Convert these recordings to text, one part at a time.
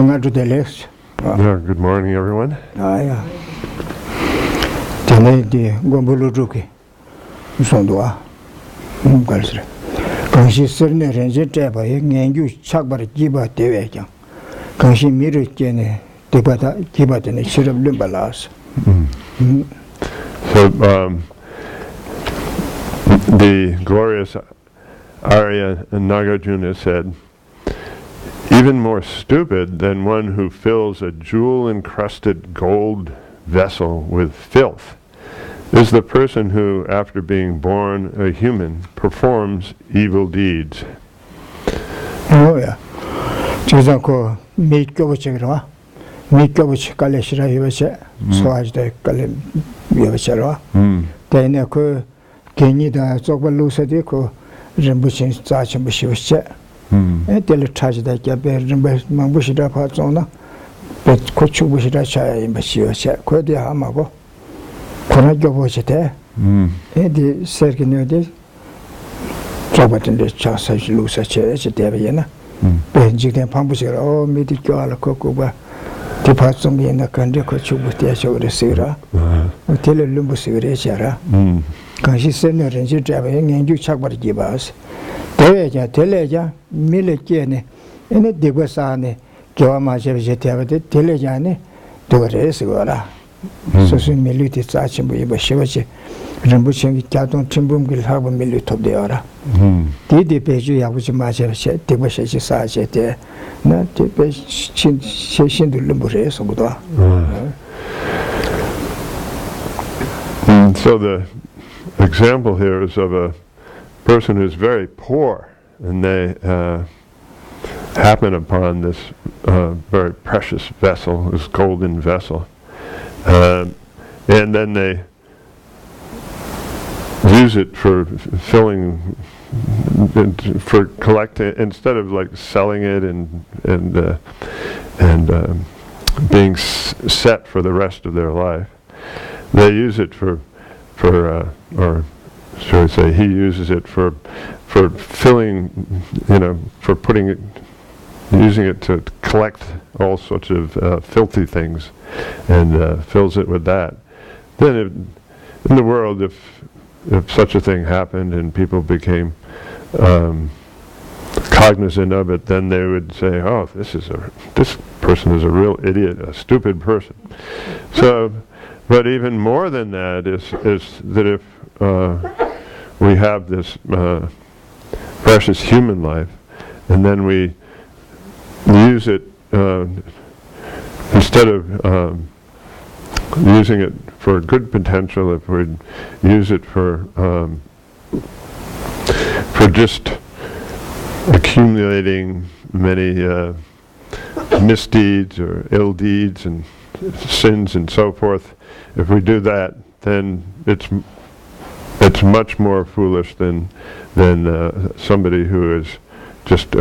Good morning, everyone. So, the glorious Arya Nagarjuna said, even more stupid than one who fills a jewel-encrusted gold vessel with filth is the person who, after being born a human, performs evil deeds. Oh yeah. Chizako meet Govichera, meet Govich Kaleshra Yeshe, so as the Kalim Yevachera. Then a co Kenida Zobalusadiko, Rimbuchin Sachin Bushivche. A teletrage that Yabe Mambushida Patsona, but Kochu Bushida Chai in Bashivche, Kodia Hamago, Konajo Vochete, Eddie Serginudi. Robert in the Chasage Lusa Church at Deviana. Benjik and Pambushira, oh, Medical Cocuba, departs on me in the country, Cochu with the show the Sira, Hotel Lumbusira. Can she send her and traveling and you chuck what give us? Teleja, Teleja, Militane, and it Dibasane, Giama Jevetavate, Telejane, Doresora. So soon Militi Sachin by Shivachi. Rambuching Katon Timbum will have a minute of the aura. Did the page you have which much have said, the Geshe Sachet, not the page Shin to Lumbures or Buddha. So the example here is of a person who's very poor, and they happen upon this very precious vessel, this golden vessel, and then they use it for filling, for collecting, instead of like selling it and being set for the rest of their life. They use it or should I say, he uses it for filling, for putting it, using it to collect all sorts of filthy things, and fills it with that. Then in the world, if such a thing happened and people became cognizant of it, then they would say, "Oh, this person is a real idiot, a stupid person." So, but even more than that is that if we have this precious human life, and then we use it instead of using it for good potential, if we use it for just accumulating many misdeeds or ill deeds and sins and so forth, if we do that, then it's much more foolish than somebody who has just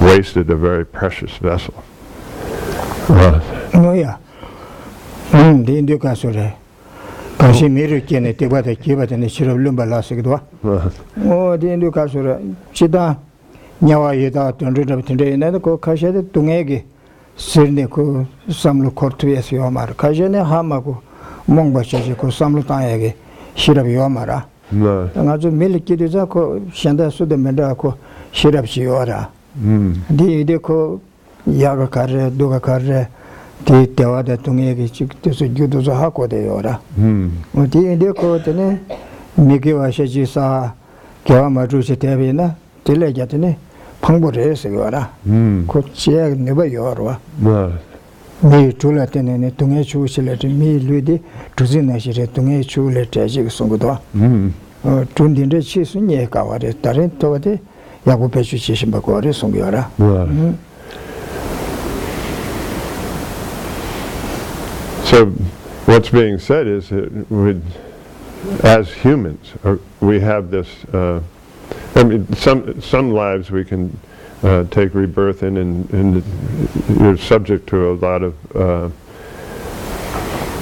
wasted a very precious vessel. Oh yeah. The India Casore. Casimir can it what I give it in the Shiro Lumba last year. Oh, the India Casore. Chida Nawa Yeda, 200 of today, another co Kashade Tungegi, Sirnico, Samlu Cortues Yomar, Kajane Hamago, Mongbachako, Samlu Tayagi, Shirab Yomara. And as a military Shanda Sudamendako, Shirab Shiora. The Ideco Yagakare, Dugakare. The Tawada Tungegi to Judo Hako de Ora. What the Indeco, Mikiwa Shajisa, Kawama Rusitavina, Telejatine, Pangore Segura, Cochia never Yorwa. Me Tulatin and Tungechu select me, Ludi, Tuzina Tungechu let Songoda. Tundin de Chisunyaka, Tarento, Yakupechu Chishimbacore, Songiora. So what's being said is that as humans, we have this, some lives we can take rebirth in, and you're subject to a lot of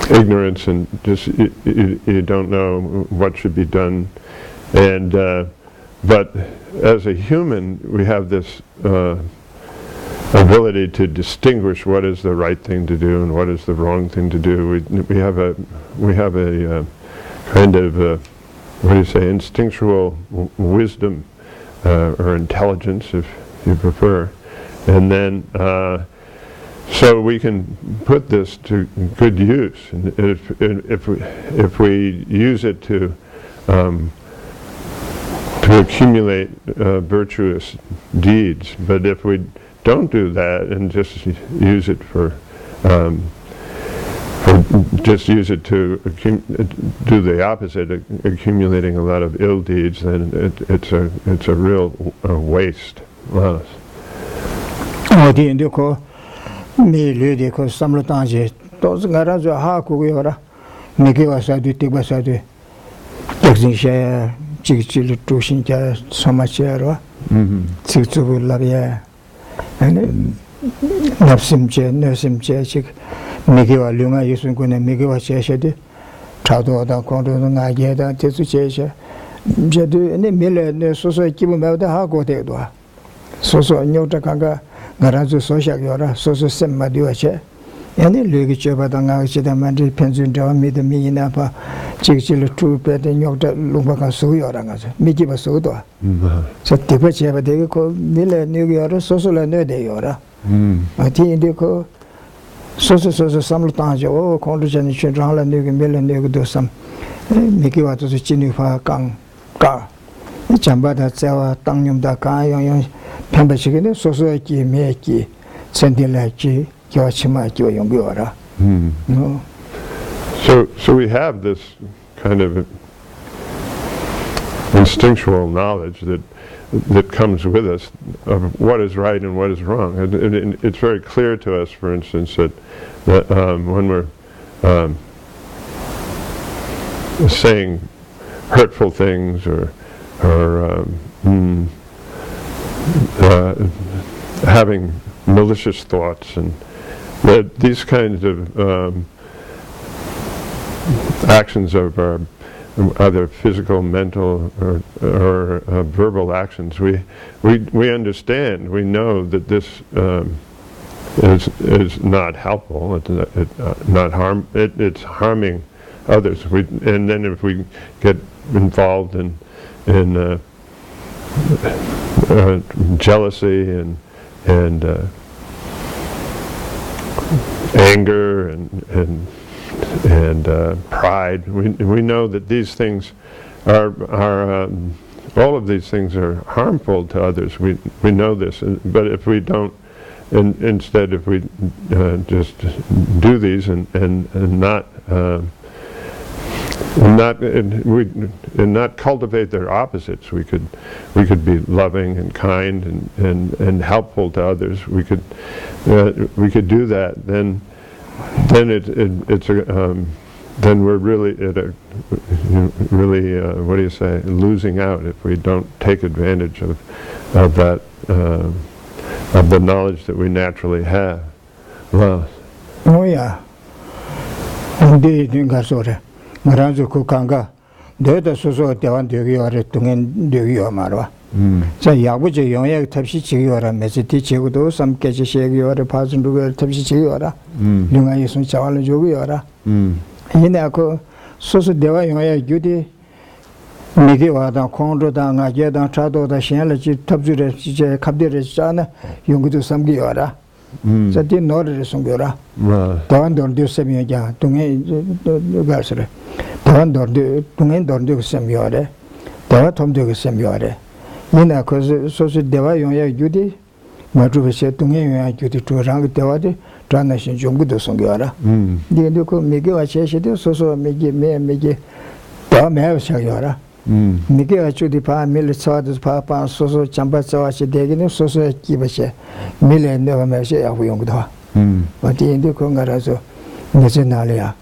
ignorance, and just you don't know what should be done. And but as a human, we have this ability to distinguish what is the right thing to do and what is the wrong thing to do. We have a kind of what do you say, instinctual wisdom or intelligence, if you prefer, and then so we can put this to good use. And if we use it to accumulate virtuous deeds, but if we don't do that and just use it to do the opposite, accumulating a lot of ill deeds, then it's a real waste. 어디 인도 그 미래의 그 삼로단지 또 가라서 하고요라 내게 와서도 뛰고서도 역신샤 지지를 두신자 소마치야로 직접을라비야 아니 납심제 납심제 즉 내게와 룡아 예수님의 내게와 제셔도 차도다 공도는 나게다 제수 제셔 제도 내 밀레 소소 기분마다 하고 되도 소소 녀자 간가 가라주 소샤기오라 소소 셈마디와체 야니 르기 쳐바당가 지다만디 펜준다와 미드미이나파 직질을 투베데 녀자 롱바가 소요라가서 미기바 소도 저 티바 제바데 그 밀레 뉴기오라 소소라 네데요라 아티인데 그 소소 삼루타죠 콘르전이 쳔랑라 뉴기 밀레 뉴기도 삼 미기와도 진이파 강가 잠바다 자와 땅님다 가영영 편배식이네 소소하기 매기 센딜라기 교치마기 용교라. So we have this kind of instinctual knowledge that comes with us of what is right and what is wrong. And it's very clear to us, for instance, that when we're saying hurtful things or having malicious thoughts, and that these kinds of actions of our either physical, mental, or verbal actions, we understand, we know that this is not helpful. It's harming others. And then if we get involved in jealousy and anger and pride, we know that these things are all of these things are harmful to others. We know this, but if we don't, and instead if we just do these and not cultivate their opposites, we could be loving and kind and helpful to others. We could do that. Then we're really what do you say, losing out if we don't take advantage of that of the knowledge that we naturally have. Well. Oh yeah. Indeed, Maranzo Kukanga, the Soso Devan Dugiore, Tungen Dugio Marwa. So Yabuja Yoya Tapsichiora, Mesitichi, some Geshe or a person to wear Tapsichiora, Lunga Yusun Chavala Jugiora. Yinako Soso Deva Yoya Judy, Migiwa, the Condo, the Nagedan Trado, the Shanlaji, Tabjure, Kabdirjana, Yungu some Giora. So didn't know the Sungura. Don't do Semia, Tunga Garsere. Don't do Semiore. Don't do Semiore. Nina, because so Deva Yoya Judy, Madru said Tunga Judy to Rang Devadi, Tranation Jungudo Sungura. The Duco Migiwa Cheshire, so Migi, Dom have Sayora. Migi actually pa military papa so chamba sawashi degini so kibashe million never measure yongda. But in the Congarazo, Nationalia,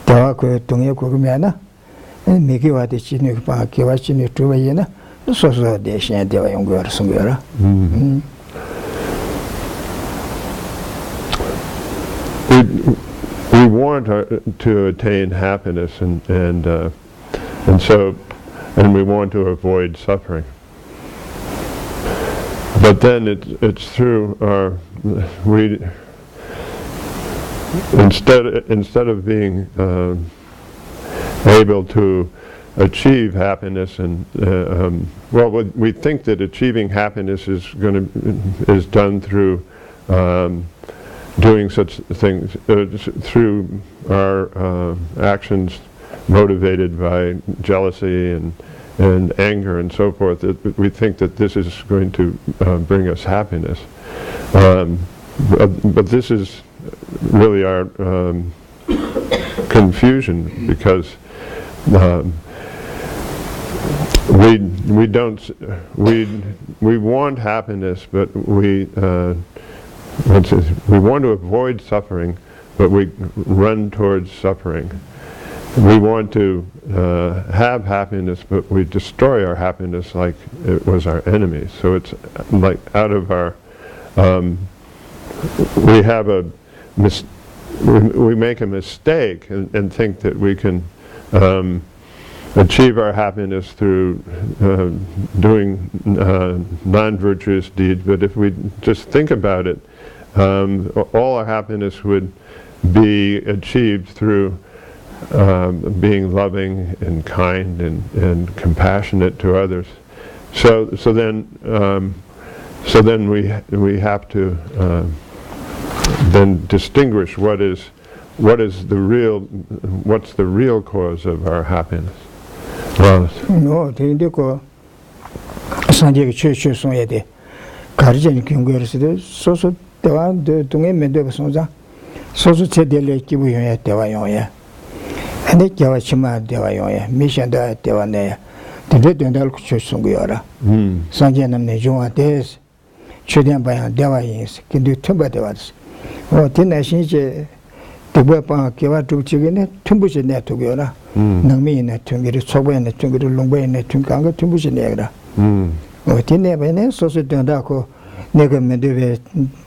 Tawako Tunga Kumiana, and Migi what the Chinu pa Kiwachini Tuayana, so de Shan Deva Yongura Sungura. We want to attain happiness and so. And we want to avoid suffering. But then it's through our we instead of being able to achieve happiness, and well, we think that achieving happiness is done through doing such things through our actions motivated by jealousy and anger and so forth. We think that this is going to bring us happiness, but this is really our confusion, because we want happiness, but we want to avoid suffering, but we run towards suffering. We want to have happiness, but we destroy our happiness like it was our enemy. So it's like out of our we have we make a mistake and think that we can achieve our happiness through doing non-virtuous deeds. But if we just think about it, all our happiness would be achieved through being loving and kind and compassionate to others. So then we have to then distinguish what's the real cause of our happiness. No, the Sanjay Church Soyade, Karjan Kingers, so the one the Tunga Mendosonza, so Tedele Kibuya Tevayoya, and the Javachima Devayoya, Mission da Tevanea, the Red and Elk Church Songiora, Sanjan and Nejoa Des, Children by Devayins, can do Tumba Devas, or Tinashinje. The weapon Kiva to Chigine, Tumbush in that together. Nami in a Tungi, Soba and a Tungi, Longway and a Tunganga, Tumbush in Negra. Or Tinebene, so sit down Daco, Nega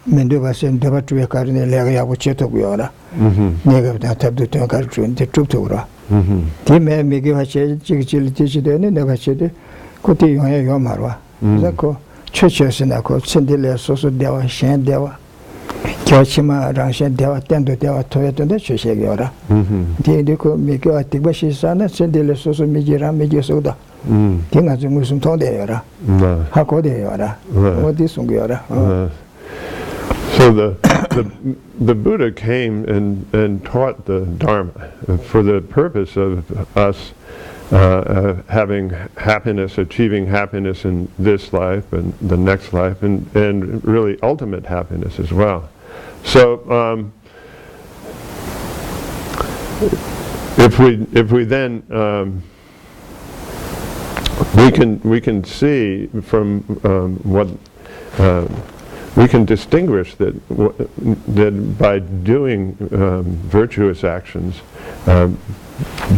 Menduvas and Devatu Carne Leria, which you took Yora. Nega that have to turn and the troop to Ura. Tim may give a chill teacher, never said, Koti Yomarwa. Zako, churches in a court, Sendilla, Soso Deva, Shan Deva. Chima Ranshan Deva Tendo Deva Toyota Shagora. Dico make a Tibashi Sana, Sendilla Soso Mijira Mijisoda. King as a Muslim Todera. Hakodera. What is Ungiora? So the Buddha came and taught the Dharma for the purpose of us having happiness, achieving happiness in this life and the next life, and really ultimate happiness as well. So if we then we can see from what we can distinguish that by doing virtuous actions,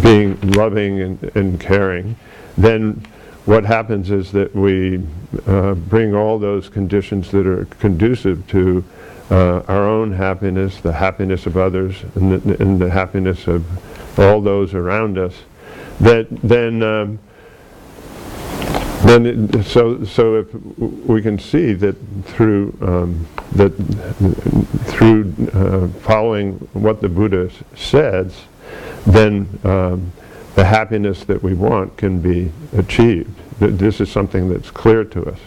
being loving and caring, then what happens is that we bring all those conditions that are conducive to our own happiness, the happiness of others, and the happiness of all those around us. So if we can see that through following what the Buddha says, then the happiness that we want can be achieved. This is something that's clear to us.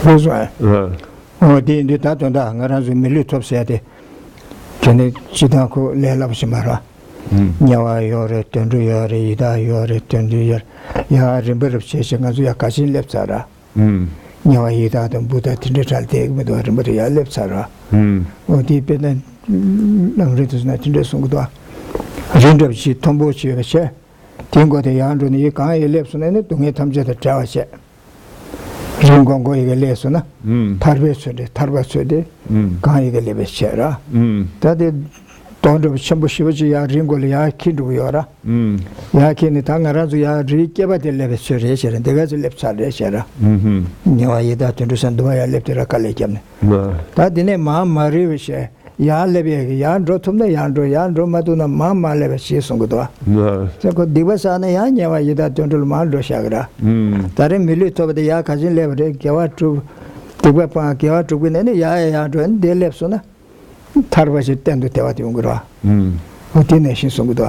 That's right. The Tatunda, Ngarazu Milutop said, Jenny Chidako Lelapsimara. Yawa Yore, Tenduyari, Ida Yore, Tenduyar, Yar, chasing as we are Kasin Lepsara. Yawa Ida, the Buddha Tindal take with the Maria Lepsara. Or dependent Namritus Natindesungua. Rindra she tombo she Yeshe. Tingo the Yandru Nikai Lepson and it to get them to the Javashe. Ringongo Lesona, Tarbesode, Kai Leveshera. That is don't of Chambushivaji, Ringolia, Kiduiora. Yakin Tangarazu, Rikeva de Levesher, and the Gazi Lepsara. Noida to do Sandoya Leptera Kalekam. That the name Mamma Rivishe. Yalebi, Yandro, Yandro, Maduna, Mamma Leveshi Songudua. So could Divasana Yanya, that gentle Maldo Shagra. That in Milit of the Yakazin Lever, Gavatu 대바파 개와 두고는 야야야던 델랩소나 타르바시 땐도 대화도 온 거라. 어디네 신송도.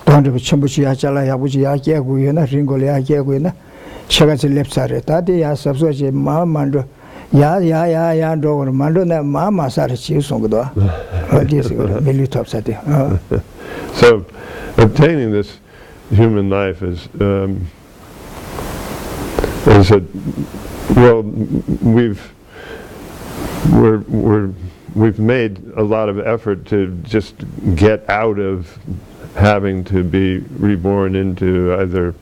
돈도 전부지 야잘라 야부지 야게고이나 링골 야게고이나 제가지 랩사레 다디 야섭소지 마만도 야야야야도 만도나 마마사르 지송도. 어디서 밀리톱사데. So obtaining this human life is a well, we've made a lot of effort to just get out of having to be reborn into either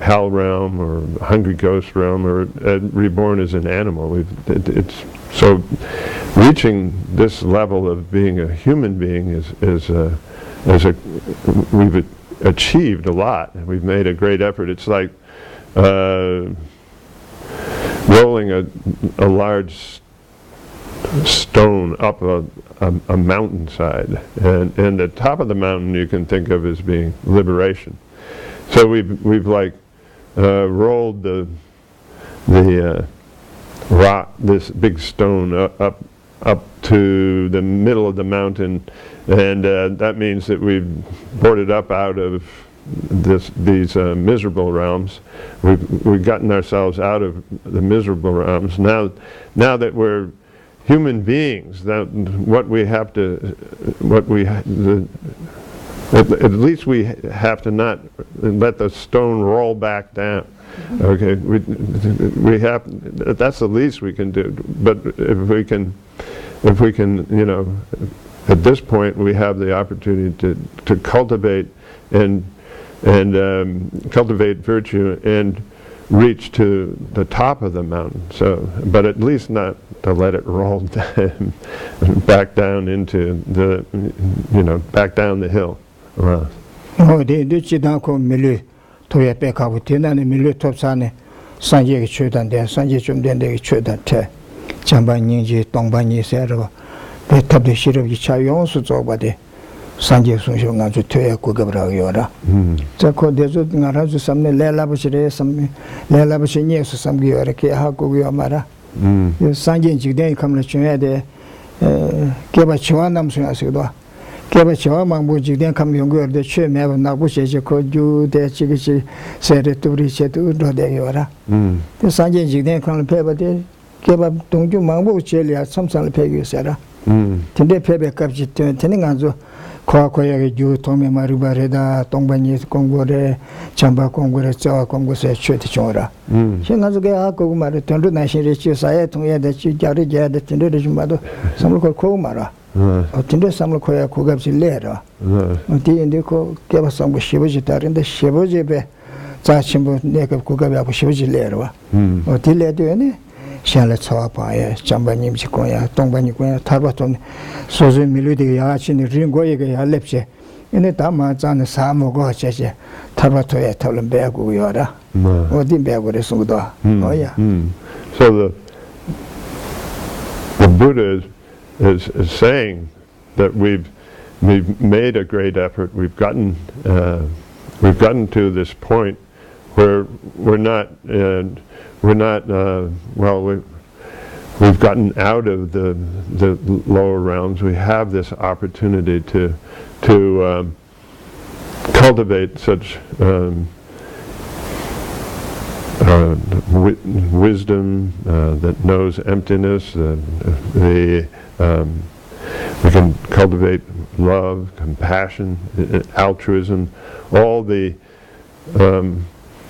hell realm or hungry ghost realm or reborn as an animal. It's so reaching this level of being a human being we've achieved a lot. We've made a great effort. It's like rolling a large stone up a mountainside, and the top of the mountain you can think of as being liberation. So we've like rolled the rock, this big stone up to the middle of the mountain, and that means that we've boarded up out of these miserable realms. We've gotten ourselves out of the miserable realms. Now that we're human beings, that at least we have to not let the stone roll back down. Okay, we have, that's the least we can do. But if we can, you know, at this point we have the opportunity to cultivate and cultivate virtue and reach to the top of the mountain. So, but at least not to let it roll down, back down into the, you know, back down the hill. Wow. toya pe kabu tenane milu topsane sanje ki chodan de sanje chumden de chodan te jamba nyingji tongba ni sero pe tabde shirab ki cha yong su zoba de sanje sungsho nga ju toya ku gabra yora za ko de zu ngara ju samne lela bashire samne lela bashire nye su samgi yora ke ha ku yo mara sanje jigden kamla chuya de keba chiwa nam su asigdo keba chiwa mangbu jigden kam yong yor de chue me na bu che ko ju de chi chi sere turi che tu do de yora de sanje jigden kam pe ba de keba dongju mangbu che lia samsal pe yu sera tinde pe be kap ji tene nganzo 과거에 주 동메 마르바레다 동반이 공고래 잠바 공고래 저 공고세 최대 정어라 생각하게 하고 말에 돈도 나시리 치사에 통해야 지 자리 해야 될 텐데 좀 봐도 삼을 거 말아 어떤데 삼을 거야 고갑지 내라 어디인데 그 개발상 뭐 시버지 다른데 시버지베 자신부 내가 고갑이 하고 시버지 내라 어디 내도네 샤라 차와파에 잠바님 지고야 동반이고야 타바톤 소즈 밀리디 야치니 링고에게 야렙체 이네 다마자네 사모고 제제 타바토에 털은 배고 요라 어디 배고래서도 어야 So the Buddha is saying that we've made a great effort. We've gotten to this point where we're not we've gotten out of the lower realms. We have this opportunity to cultivate such wisdom that knows emptiness. We can cultivate love, compassion, altruism, all the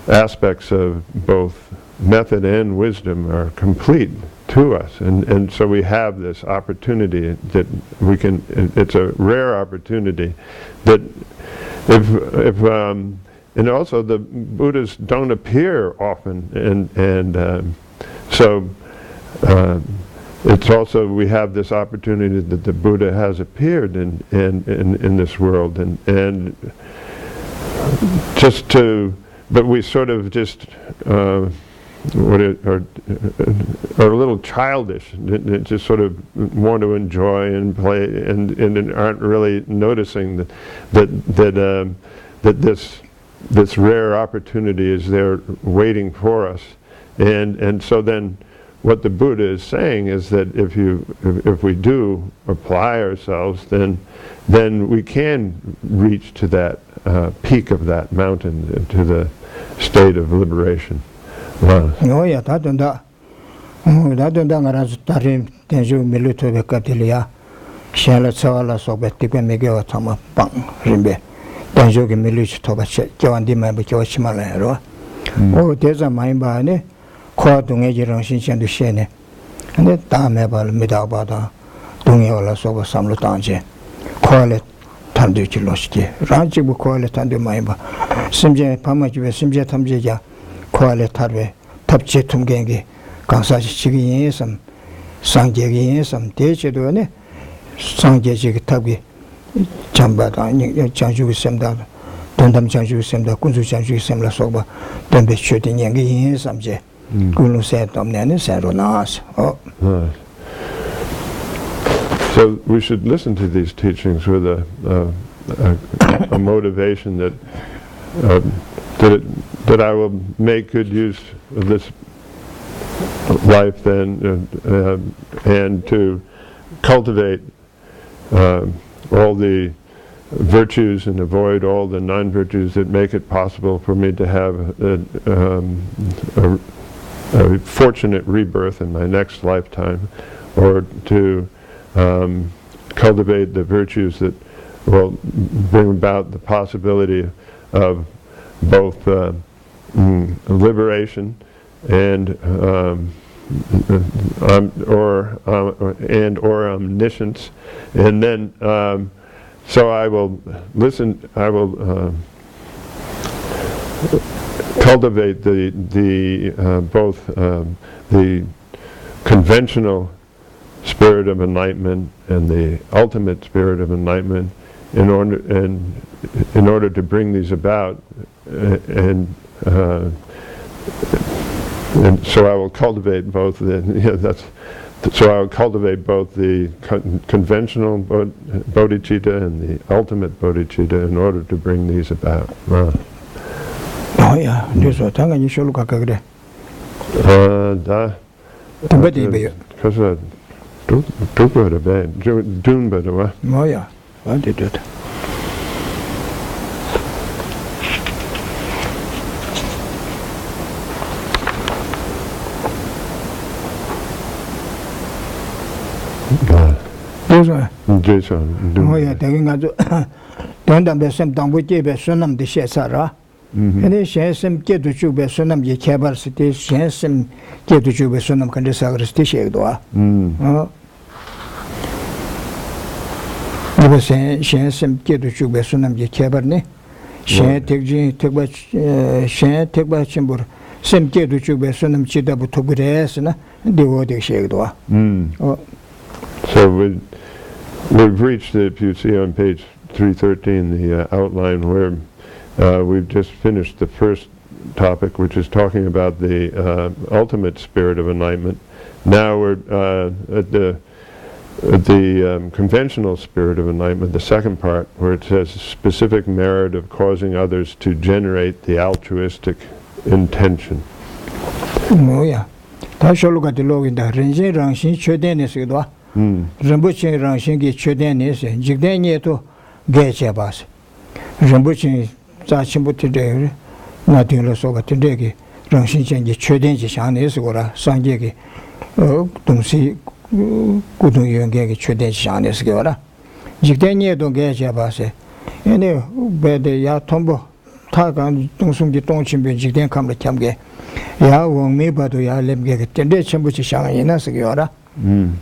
aspects of both method and wisdom are complete to us, and so we have this opportunity that we can. It's a rare opportunity that if and also the Buddhas don't appear often, and so it's also we have this opportunity that the Buddha has appeared in this world, and just to. But we sort of just are a little childish, just sort of want to enjoy and play, and aren't really noticing that this rare opportunity is there waiting for us, and so then what the Buddha is saying is that if we do apply ourselves, then we can reach to that peak of that mountain, to the state of liberation. Wow. Oh yeah, that ngara tarim tenju miluto be kaptilia. Shala sawala sobe tikwe megewa tama pang rimbe. Tenju ke miluch toba che jawandi ma be chimala ro. Oh deza maimba ne kwa dunge jirang shin du shene. Ne ta me bal mida bada dunge wala soba samlo tanje. Kwa le tandu chi loshki. Ranchi bu kwa le tandu maimba. Simje pama jibe simje tamje ja kwa le tarwe tabje tumgengi 강사시 지기 예섬 상제기 예섬 대체도네 상제지 탑이 잠바다 장주기 셈다 돈담 장주기 셈다 군수 장주기 셈라 소바 덤베 쉐딩 연기 예섬제 군루세 dom네는 세로나스 So we should listen to these teachings with a motivation that I will make good use of this life then, and to cultivate all the virtues and avoid all the non-virtues that make it possible for me to have a fortunate rebirth in my next lifetime, or to cultivate the virtues that will bring about the possibility of both liberation and or omniscience, and then so I will listen. I will cultivate both the conventional spirit of enlightenment and the ultimate spirit of enlightenment in order to bring these about, and so I will cultivate both so I will cultivate both the conventional bodhicitta and the ultimate bodhicitta in order to bring these about. Oh yeah, this was tanga ni sholu ka kagre. Tabati be. Because do better bad. Doon better wa. Oh yeah, I did it. Oh yeah, taking a don't understand down with you, Sunam the Shesara. And they share some get to chew by Sunam, ye cabar city, share some get to chew by Sunam can disagree. You were saying, share some get to chew by Sunam, ye cabernet, share take by Chimbur, some get to chew by Sunam Chidabu to good ass, and the word they shake. So we've reached, if you see on page 313, the outline where we've just finished the first topic, which is talking about the ultimate spirit of enlightenment. Now we're at the conventional spirit of enlightenment, the second part, where it says specific merit of causing others to generate the altruistic intention. Oh yeah. That's all look at the log in the Renzi Rangshin Chodenis. Rambuchin Rangshingi Chodenis, Jigdania to Geshe. Rambuchin Zachimbuti, nothing less over today. Rangshin Chodenji Shanis or Sanjegi. Don't see good young Chodenji Shanis Gora. Jigdania don't Geshe. Any bed ya tombo. Tagan Dungsum di Tongchim Jigden come to Chamge. Ya won't me but ya let me get 10 days Chambuchi Shang in Asagora.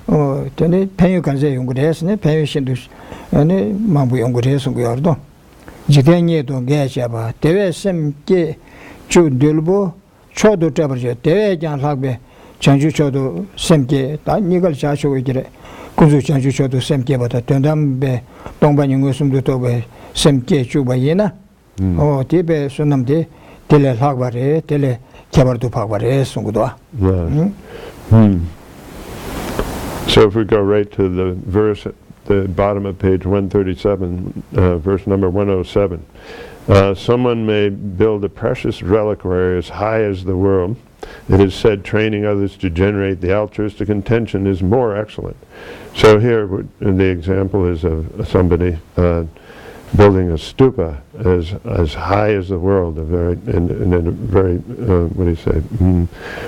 Oh, 10 days, Pen you can say Ungudes, and Pension and Mambu Ungudes and Giordo. Jigdenia don't get Jabba. There is some gay Chu Dulbo, Chodo Tabaja, there Jan Hagbe, Chanju Chodo, Semke, Nigal Chacho, Kuzu Chanju Chodo, Semke, but a Tundam be Dombanusum do Tobe, Semke Chubayena. Oh, Tibe Sunam de Tele Hagware, Tele Kabardu Pagware, Sungudwa. So if we go right to the verse at the bottom of page 137, verse number 107, someone may build a precious reliquary as high as the world. It is said training others to generate the altruistic intention is more excellent. So here the example is of somebody building a stupa as high as the world, a very what do you say,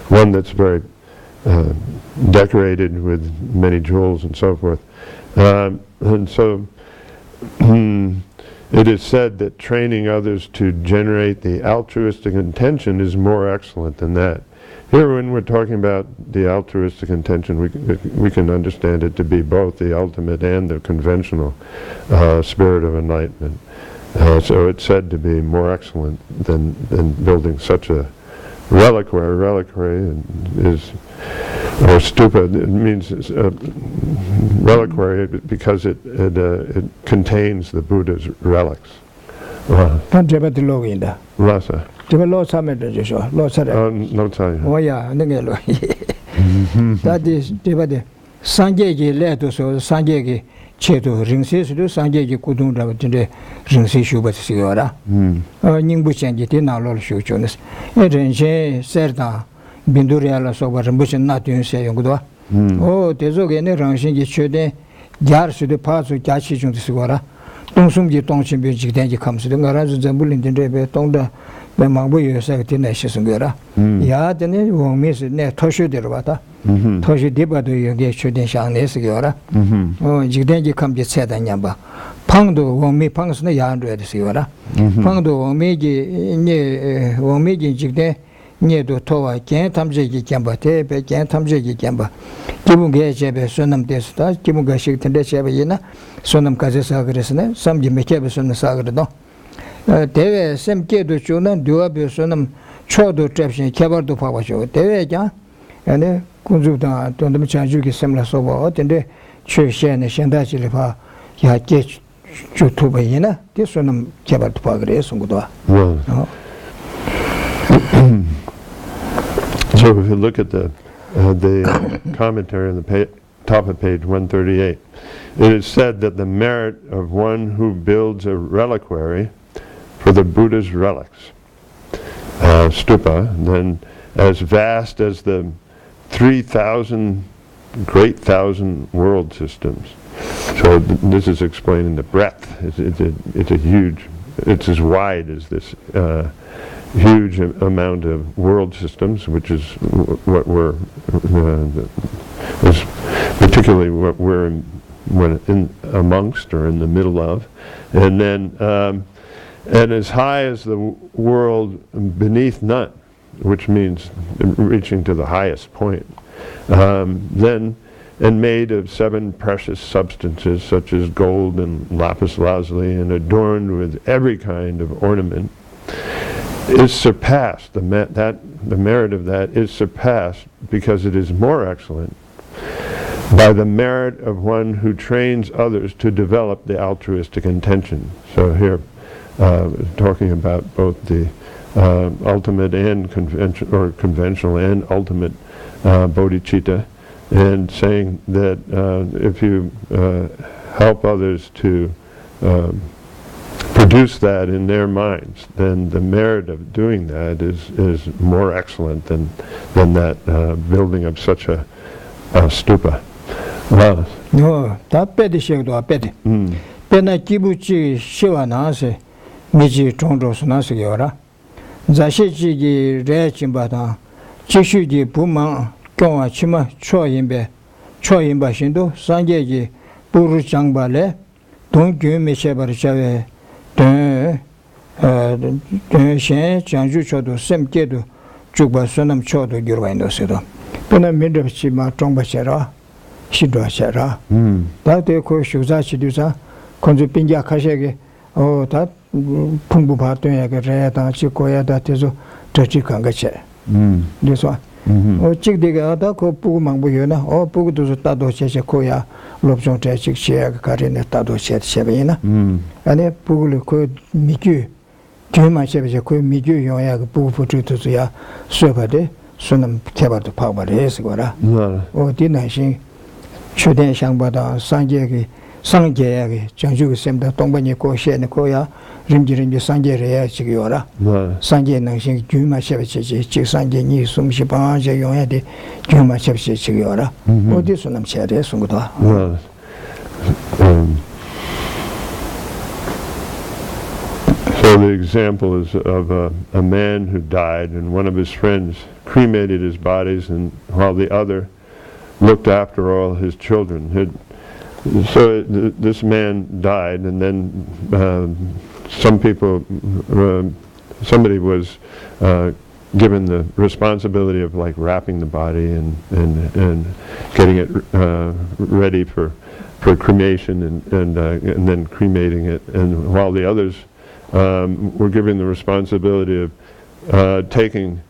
one that's very decorated with many jewels and so forth. And so it is said that training others to generate the altruistic intention is more excellent than that. Here, when we're talking about the altruistic intention, we can understand it to be both the ultimate and the conventional spirit of enlightenment. So it's said to be more excellent than building such a reliquary. Reliquary is, or stupa, it means reliquary because it contains the Buddha's relics. Rasa. No time. Oh yeah, that is Sanjay leto so Sanjay Cheto Ringsis, Sanjay Kudun Ringsi Shubat Siora. Ningbu Changi Tina Lol Shuchonis. Erenche Serta Binduriala Sober Bushin not in Sayungua. Oh, Tezogene Rangshin Chode, Jar the parts of Jachi Jun Sigora. Don't some get on Chimbic Danji comes to the Garaz Zambulin Debe Tonda. The Mambu Secretary Sungura. Ya, the name won't miss it near Toshu de Ravata. Toshu Diba do you get shooting Shan Sigura? Oh, Jidenji come just said Anyamba. Pangdo won't me punks no yard at Sigura. Pangdo won't make Jigde near the Toa, can't Tamjaki Kamba, Tepe, can't Tamjaki Kamba. Kimunga Jebe, Sonam Desta, Kimunga Shik and Deshabina, Sonam Kazasagresne, some Jimekebus on the Sagrado. Deve sem kedo chuna dua be sonam chodo trapshin kebar do pawa cho deve ja ane kunzu da tondam chanju ki semla soba otende chhe shene shenda chile pa ya ke chu tu ba yina de sonam kebar do pa gre sungu do. So if you look at the commentary on the top of page 138, it is said that the merit of one who builds a reliquary for the Buddha's relics, stupa, then as vast as the 3,000 great thousand world systems. So this is explaining the breadth. It's a huge, it's as wide as this huge amount of world systems, which is what we're, particularly what we're in amongst or in the middle of, and then and as high as the world beneath none, which means reaching to the highest point, then and made of 7 precious substances such as gold and lapis lazuli and adorned with every kind of ornament, is surpassed. The merit of that is surpassed because it is more excellent by the merit of one who trains others to develop the altruistic intention. So here, talking about both the ultimate and conventional and ultimate bodhicitta, and saying that if you help others to produce that in their minds, then the merit of doing that is more excellent than that building of such a stupa. No, that petty shake to a petty. Pena kibuchi shiva nase, miji tondros nasiora. Zashichi rechimbata, chishuji puma, konga chima, choyimbe, choyimba shindo, sanjeji, puru changbale, don't give me shebarchave, don't shen, chanju chodo, sem kedo, chukba sonam chodo, gurwaindo sedo. Pena midchima, tongbachera. Shidwa shara. That they call Shuzachi Dusa, Konzupinja Kashege, oh, that Pumbu Patoya, Rayata, Chikoya, that is a Tachikangache. This one. Oh, Chick Digata, Pumanguyuna, or Pugutu Tado Chekoya, Lobson Chik Share, Karina Tado Chet Shavina, and a Pugulu could Miku, Juma Chevico, Miku, Yoya, Pugu to ya, Supade, Sunam Keba to Power, Esgora, or Dinashing. Shuden Shangbada, Sanjaki, 상계에 정주의 셈다 동반이 고시에는 고야 림지림지 상계에 지기요라 상계 능신 규마셔비지 직상계니 숨시 방제 용해데 규마셔비지 지기요라 어디서 남셔야 숨고도 So the example is of a man who died, and one of his friends cremated his bodies, and while the other looked after all his children. This man died, and then somebody was given the responsibility of like wrapping the body and getting it ready for cremation and then cremating it, and while the others were given the responsibility of taking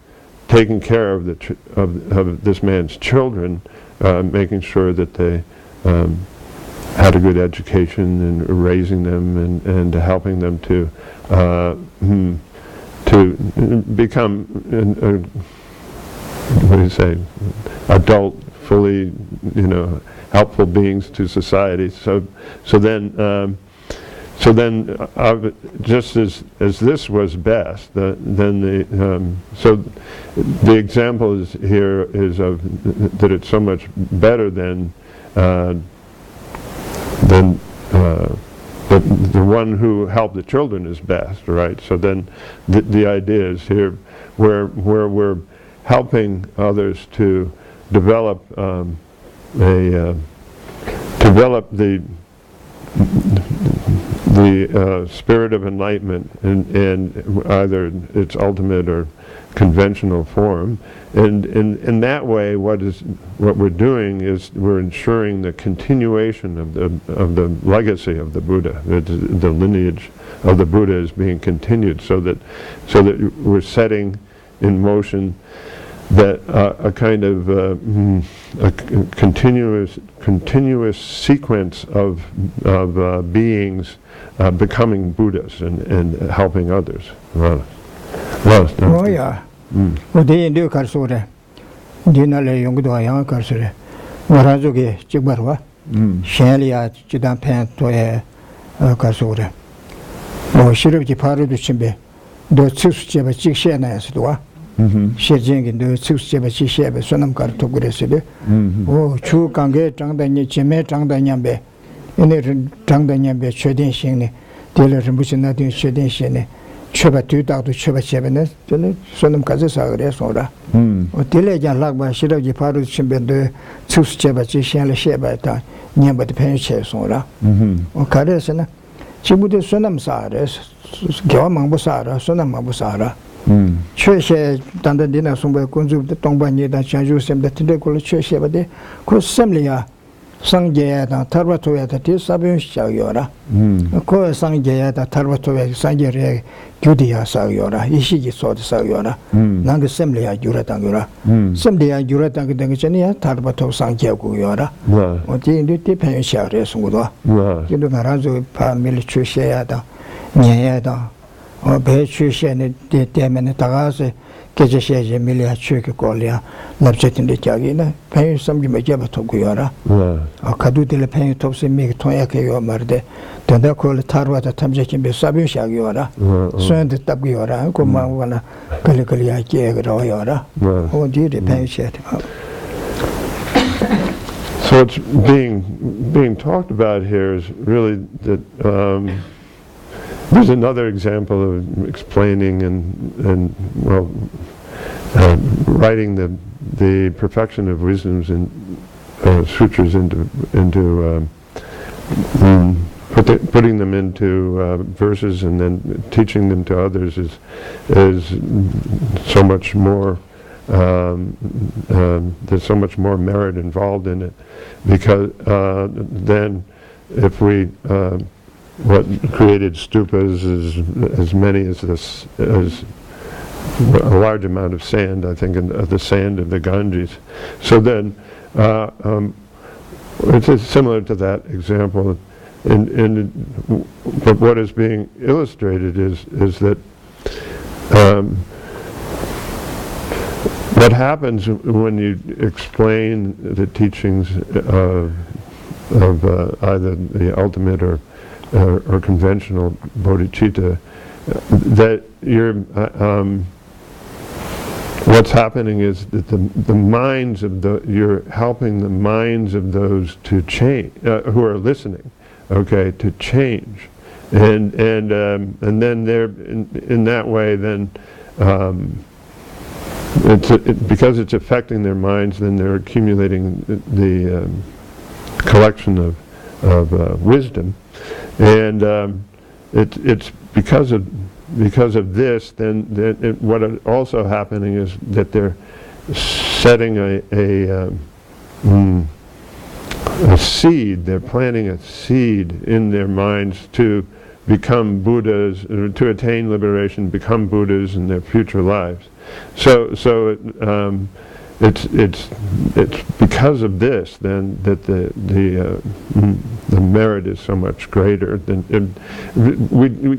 care of this man's children, making sure that they had a good education and raising them and helping them to become what do you say, adult, fully, helpful beings to society. So then just as this was best, so the example is here is of that it's so much better than the one who helped the children is best, right? So then the idea is here where we're helping others to develop the spirit of enlightenment in either its ultimate or conventional form, and in that way, what we're doing is we're ensuring the continuation of the legacy of the Buddha. The lineage of the Buddha is being continued, so that we're setting in motion that a kind of a continuous sequence of beings becoming Buddhas and helping others. Oh yeah. 어디 인도 가서래. 디나래 용도와 양 가서래. 와라족에 찍바로와. 셴리아 지단 팬토에 가서래. 뭐 시럽지 바로도 침배. 너 측수제바 찍셔나서도와. 시진긴도 측수제바 찍셔베 소남가르토 그랬어요. 오 주관계 장단이 제매 장단냠배. 이네 장단냠배 최대신네. 딜러는 무슨 나든 최대신네. chöba tüydağı chöba chebene 저는 sonum kaza sagre sonra o dilejan lagba shiraji paru chimbende tsus cheba chi shenle sheba ta nyamba de pen che sonra o karesena chibude sonam sare gyo mangbo sara sonam mangbo sara chöshe danda dina sumba kunzu de tongba ni da chanju semde tinde kol chöshe bade ko semliya 상계야 다 타르바토야 다 사변 시작이어라 그 상계야 다 타르바토야 상계에 규디야 사요라 이시기 소드 사요라 난그 셈리야 유라당요라 셈리야 유라당 그 전이야 타르바토 상계고요라 어디 인디 pen 시작을 했습니다 근데 나라조 파밀 출세야다 녀야다 배 출세네 때문에 다가서 Geshe Milia Church Colia, Lapset the Jagina, pay some Majaba Toguyara, or Kadu de la Pen Tops and make Toyaka Marde, then they call Tarwa at Tamjakin be Sabu Shagiora, so the Tabiora, Kumawana, Kalikalia Jagoyora, or did the pen shed. So it's being talked about here is really that there's another example of explaining and writing the perfection of wisdoms and sutras into putting them into verses and then teaching them to others is so much more. There's so much more merit involved in it, because then if we what created stupas is as many as this, as a large amount of sand, I think, of the sand of the Ganges. So then, it's similar to that example. But what is being illustrated is that what happens when you explain the teachings either the ultimate or conventional bodhicitta, that what's happening is that the minds of you're helping the minds of those to change, who are listening, okay, to change, and then they're in that way. Then because it's affecting their minds, then they're accumulating the collection of wisdom, and it's because of this. Then what is also happening is that they're setting a seed. They're planting a seed in their minds to become Buddhas, to attain liberation, become Buddhas in their future lives. So it's because of this then that the merit is so much greater than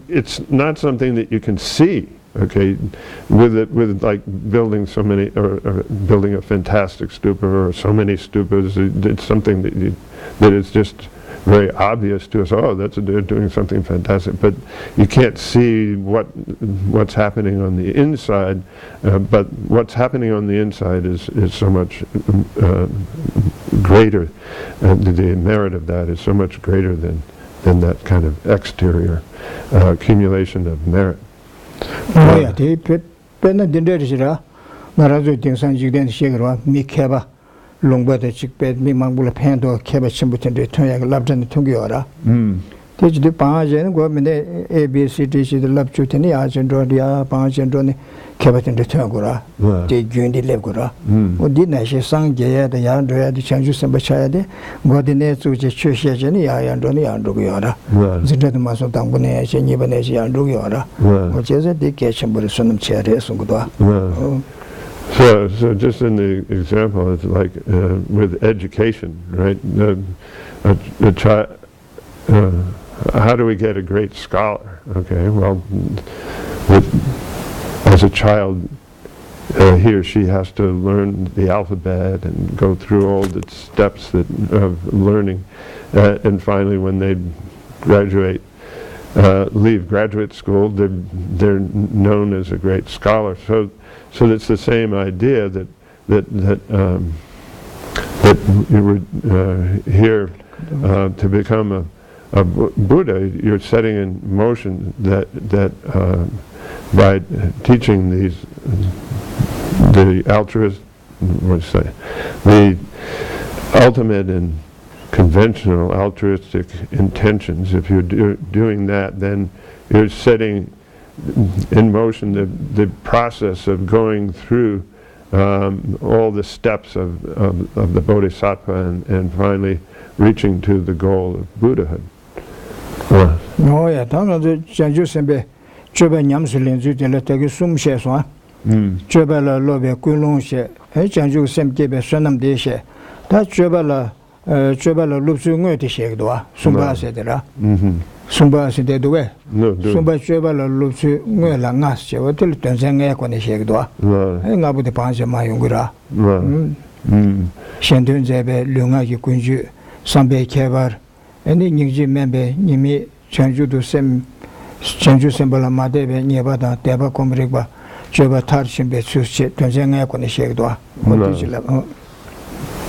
it's not something that you can see, okay, with like building so many or building a fantastic stupa or so many stupas. It's something that is just very obvious to us. Oh, they're doing something fantastic, but you can't see what's happening on the inside. But what's happening on the inside is so much greater. The merit of that is so much greater than that kind of exterior accumulation of merit. Longbada chikped mi mangbula pendo keba chimbutende tonya labjan tungyora tej de paajen go mine abcd chi de labchuteni ajen do dia paajen do ne keba tende tongora de gyundi lebgora odi na she sangje ya de yan do ya de changju samba chaya de godine zu je chushe je ni ya yan do ni yan do yora zinde de maso dangbune je ni bane je yan do yora o je ze de ke chimbur sunum chere sungdo So just in the example, it's like with education, right? A child, how do we get a great scholar? Okay, well, as a child, he or she has to learn the alphabet and go through all the steps of learning, and finally, when they graduate, leave graduate school, they're known as a great scholar. So it's the same idea that you were here to become a Buddha. You're setting in motion that by teaching the altruist, the ultimate and conventional altruistic intentions. If you're doing that, then you're setting in motion the process of going through all the steps of the bodhisattva and finally reaching to the goal of Buddhahood. No, yeah, Tango Janju Sembe, Chuba Nyamsulin Zutila Tagi Sum Sheswa, Chuba la Lobe Kulung She, Janju Semkebe Sonam Deshe, that Chuba la Lupsu Ngoti Shekdwa, Sumba Sedera. Sumba Sede Due, Sumba Chuba la Lupsu Ngela Nas, what till Tanzania when they shekdwa, and Abu the Panza Mayungura. Shendun Zebe, Lunga Yukunju, Sambe Kevar, and the Niji member, Nimi, Chanju to Sem, Chanju Sembala Madebe, Nevada, Deba Comriba, Chuba Tarchim Betsus, Tanzania when they shekdwa.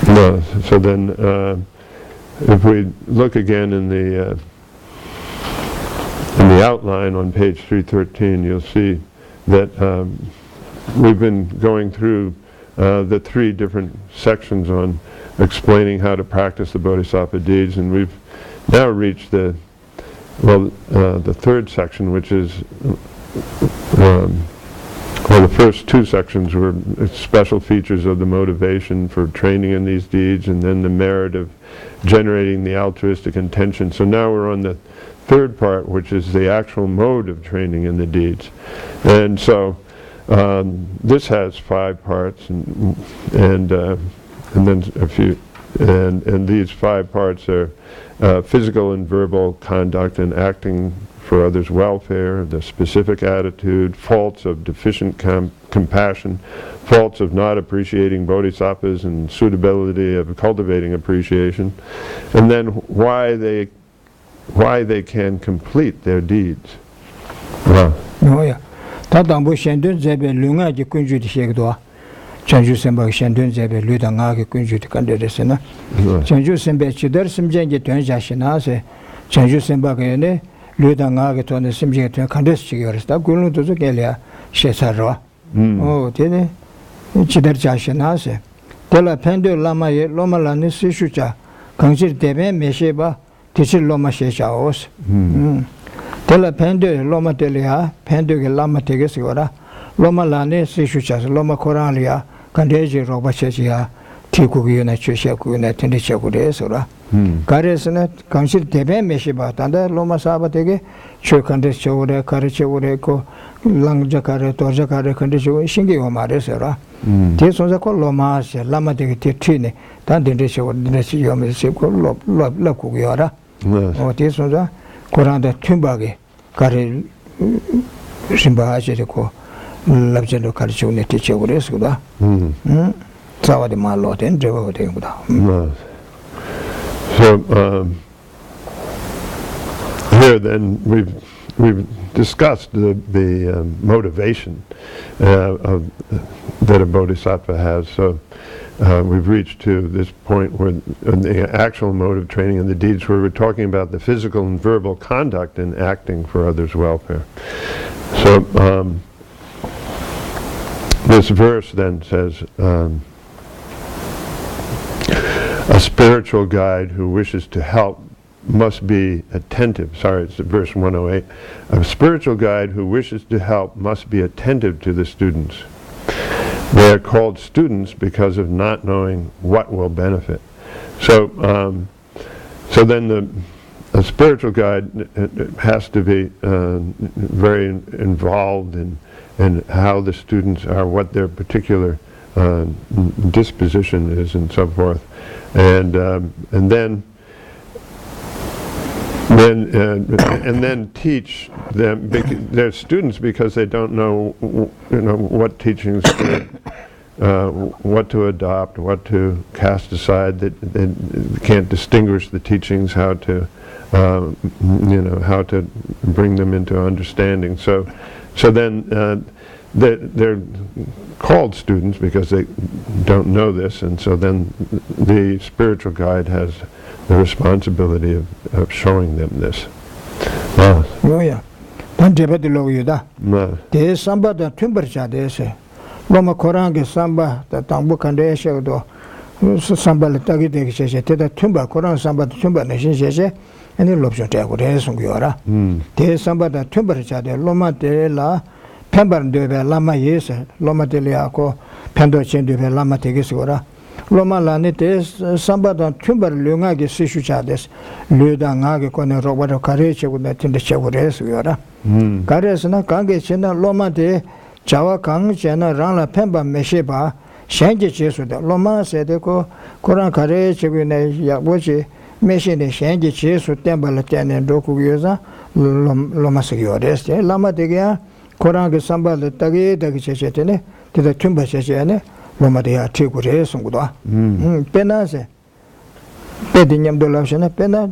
No, so then if we look again in the outline on page 313, you'll see that we've been going through the three different sections on explaining how to practice the Bodhisattva deeds, and we've now reached the third section, which is the first two sections were special features of the motivation for training in these deeds, and then the merit of generating the altruistic intention. So now we're on the third part, which is the actual mode of training in the deeds. And so this has 5 parts, and then a few, and these 5 parts are physical and verbal conduct and acting for others' welfare, the specific attitude, faults of deficient compassion, faults of not appreciating bodhisattvas and suitability of cultivating appreciation, and then why they can complete their deeds. Oh yeah. Tadambu shendun zebe lunga ji kunju di shegdwa. Chanju semba shendun zebe luda nga ki kunju di kanderesena. Chanju sembe chidar simjenge tuen jashina se. Chanju semba ke ne luda nga ki tuen simjenge tuen kandes chigiyorista. Gulung tuzu kelya shesarwa. Oh tene chidar jashina se. Tela pendo lama ye loma lani sishucha. Kangchir debe mesheba tichir loma sheshaos. Tela pendo loma telia, pendo ke lama tegesora, loma lane sishuchas, loma koralia, kandeji roba chechia, tikuguna cheshakuna, tendechakure sora. Karesana, kansil tebe meshiba, tanda loma sabatege, chokandechore, karechore, langjakare, torjakare, kandecho, shingi omare sora. Tesonza ko loma, lama tege tine, tandendechore, dendechiyome, lakugiora. O tesonza. Koranda tumbage kare simba ajere ko labjelo karchu ne tiche ure suda tawade malo ten drewa de guda. So here then we've discussed the motivation that a bodhisattva has. So we've reached to this point where the actual mode of training and the deeds where we're talking about the physical and verbal conduct in acting for others' welfare. So this verse then says, a spiritual guide who wishes to help must be attentive. Sorry, it's verse 108. A spiritual guide who wishes to help must be attentive to the students. They are called students because of not knowing what will benefit. So, so then a spiritual guide has to be very involved in how the students are, what their particular disposition is, and so forth, and then teach them. They're students because they don't know, what teachings, what to adopt, what to cast aside. That they can't distinguish the teachings, how to, how to bring them into understanding. So then they're called students because they don't know this, and so then the spiritual guide has the responsibility of showing them this. Oh yeah. Don't debate the law, there is somebody that Timbercha, they say. Loma Korange Samba, the Tambukan do somebody Tagi de Geshe, the Tumba, Koran Samba, Tumba Nation Geshe, and the Lobson Tago, Yora. There is somebody that Timbercha, the Loma de la Pember de Lama Yeshe, Loma de Liaco, Pendo Chen de Lama Tegesora. Loma Lanite, somebody on Timber Lunga Geshu Chades, Ludangage con a robot of Kareche with that in the Chavores, Yora. Karesana Kange Chena Loma de Chava Kang Chena Rana Pemba Mesheba, Shange Chesuda, Loma said Eco, Koran Kareche with Yabuchi, Meshin Shange Chesu, Tembalatan and Doku Yuza, Loma Sigures, Lama de Koran Samba the Tagi, the Chechetene, to the Tumba Chechene. Loma de Atigure Sunguda. Penase Pedinyam Dolashana Pena,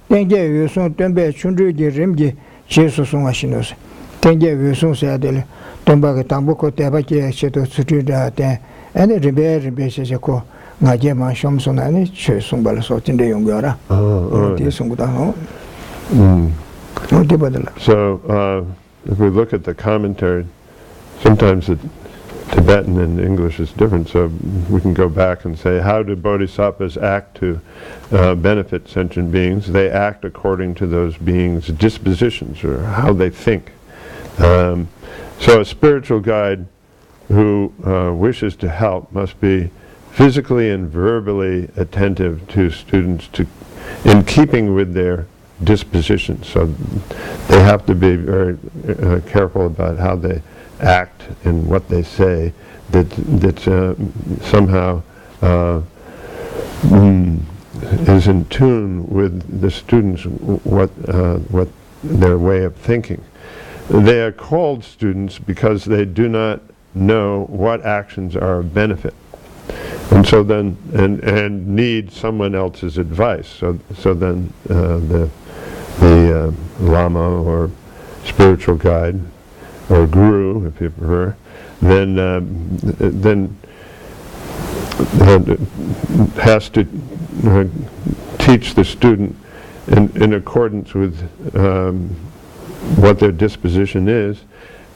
Tenge Yusun Tembe Chundri Rimgi, Jesus Sungashinos. Tenge Yusun Sadele, Tombaga Tambuko Tabaki, Cheto Sutuda, and a rebel Beseko, Najema Shomson and Chesumbalasot in the Yungara. So, if we look at the commentary, sometimes it Tibetan and English is different, so we can go back and say, how do bodhisattvas act to benefit sentient beings? They act according to those beings' dispositions, or how they think. So a spiritual guide who wishes to help must be physically and verbally attentive to students in keeping with their dispositions. So they have to be very careful about how they act and what they say, that somehow is in tune with the students, what their way of thinking. They are called students because they do not know what actions are of benefit, and so then and need someone else's advice. So then the lama or spiritual guide or guru, if you prefer, then has to teach the student in accordance with what their disposition is,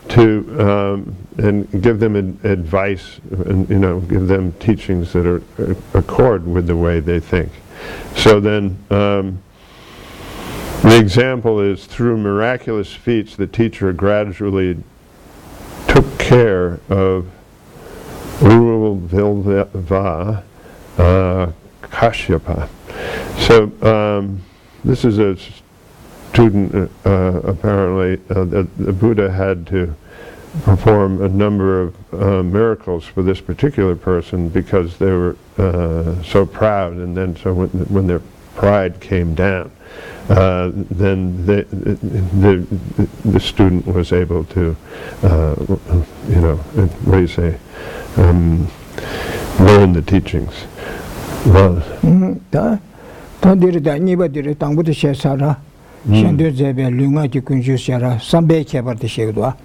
to and give them advice, and give them teachings that are accord with the way they think. So then the example is, through miraculous feats, the teacher gradually took care of Vilva Kashyapa. So this is a student, apparently, the Buddha had to perform a number of miracles for this particular person because they were so proud, and then so when their pride came down, then the student was able to, what do you say, learn the teachings. Well, Shendun zebe lunga ki kunju shara sambe kebar de shegdwa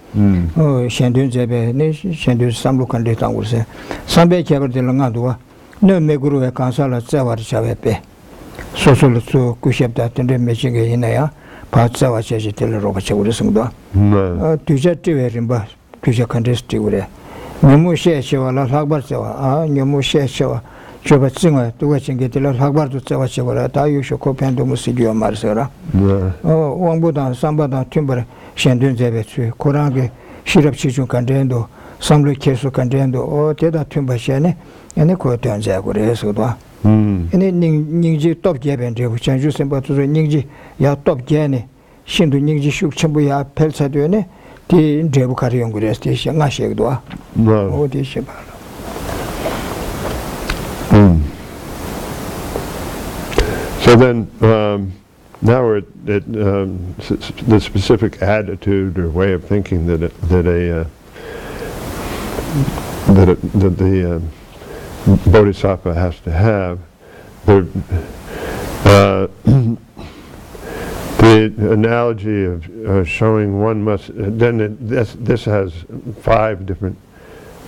shendun zebe ne shendun samlu kande tangurse sambe kebar de lunga dwa no meguru e kansala zawar chavepe sosul su kushebda tende mechinge inaya pa zawa cheji tel roba chegure sungdwa tuje tiverimba tuje kande stigure nyomu she chewala lagbar chewa nyomu she chewa choba tsinga tuwa chinge tila lagbar tu tsewa chewala ta yusho ko pendo musigyo marsera wangbudan sambadan tumbar shendun zebe tsui korangi shirab chichun kandendo samlu kesu kandendo teda tumba shene ene ko tuan zagure esudwa ene ningji top geben rebu chanju semba tuzo ningji ya top gene shindu ningji shuk chambu ya pelsa duene di rebu kari yongure esti nga shegdwa di shibala. So then, now we're at the specific attitude or way of thinking that the bodhisattva has to have. The analogy of showing one must. Then this has 5 different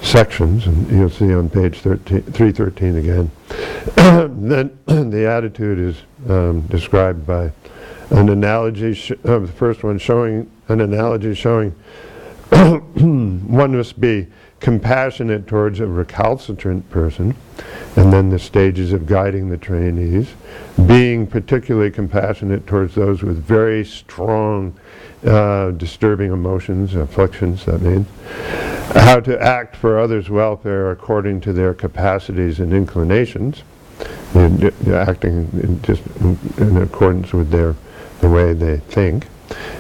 sections, and you'll see on page 313 again. Then the attitude is described by an analogy, the first one showing an analogy showing one must be compassionate towards a recalcitrant person, and then the stages of guiding the trainees, being particularly compassionate towards those with very strong disturbing emotions, afflictions, that means, how to act for others' welfare according to their capacities and inclinations, acting in accordance with the way they think,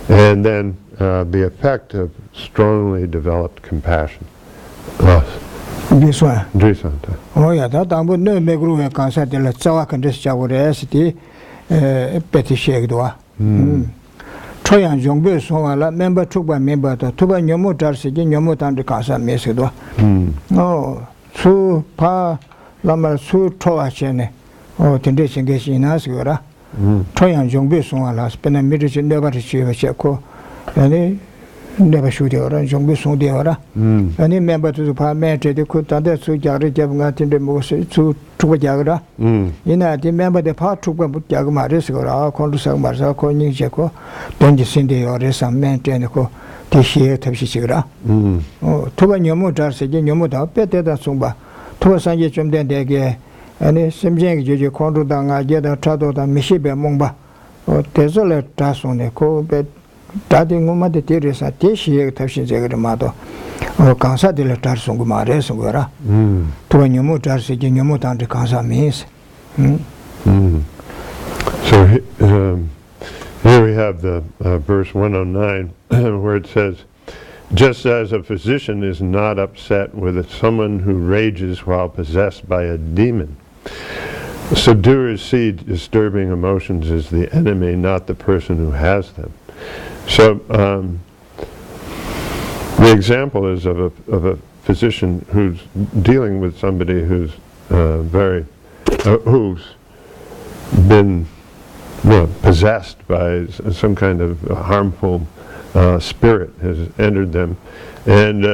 and then the effect of strongly developed compassion. This one. Drisanta. Oh yeah, that I would know megru e kansa de la tsawa kan des chawure esti peti shegdwa. Choyan jongbe songala member chukba member to tuba nyomo darse ji nyomo tan de kansa mesedwa. Su pa lama su chowa chene. Tende singe sinas gora. Choyan jongbe songala spena mirich never chiva cheko. Yani never shoot or jongbe song de ora. Any member to the parliament de could under su jari jabngat in the most to jagra. Ina the member the part took jagmaris or our condusa marsa coning jaco, don't you send the or some man tenico, tishia tapsigra. Tuba nyomo darse yomoda better than sumba. Tuba sanjum den dege, and a simjang juju condu danga jeda trado than mishibe mumba, or tesolet tasone, bed. Dading woman the tears at Yeshe Tashin Zagamato or Kansa de la Tarsungumare Sungura to a new motor sitting your motor to Kansa means. So here we have the verse 109 where it says, just as a physician is not upset with someone who rages while possessed by a demon, subduers see disturbing emotions as the enemy, not the person who has them. So the example is of a physician who's dealing with somebody who's who's been possessed by some kind of harmful spirit has entered them, and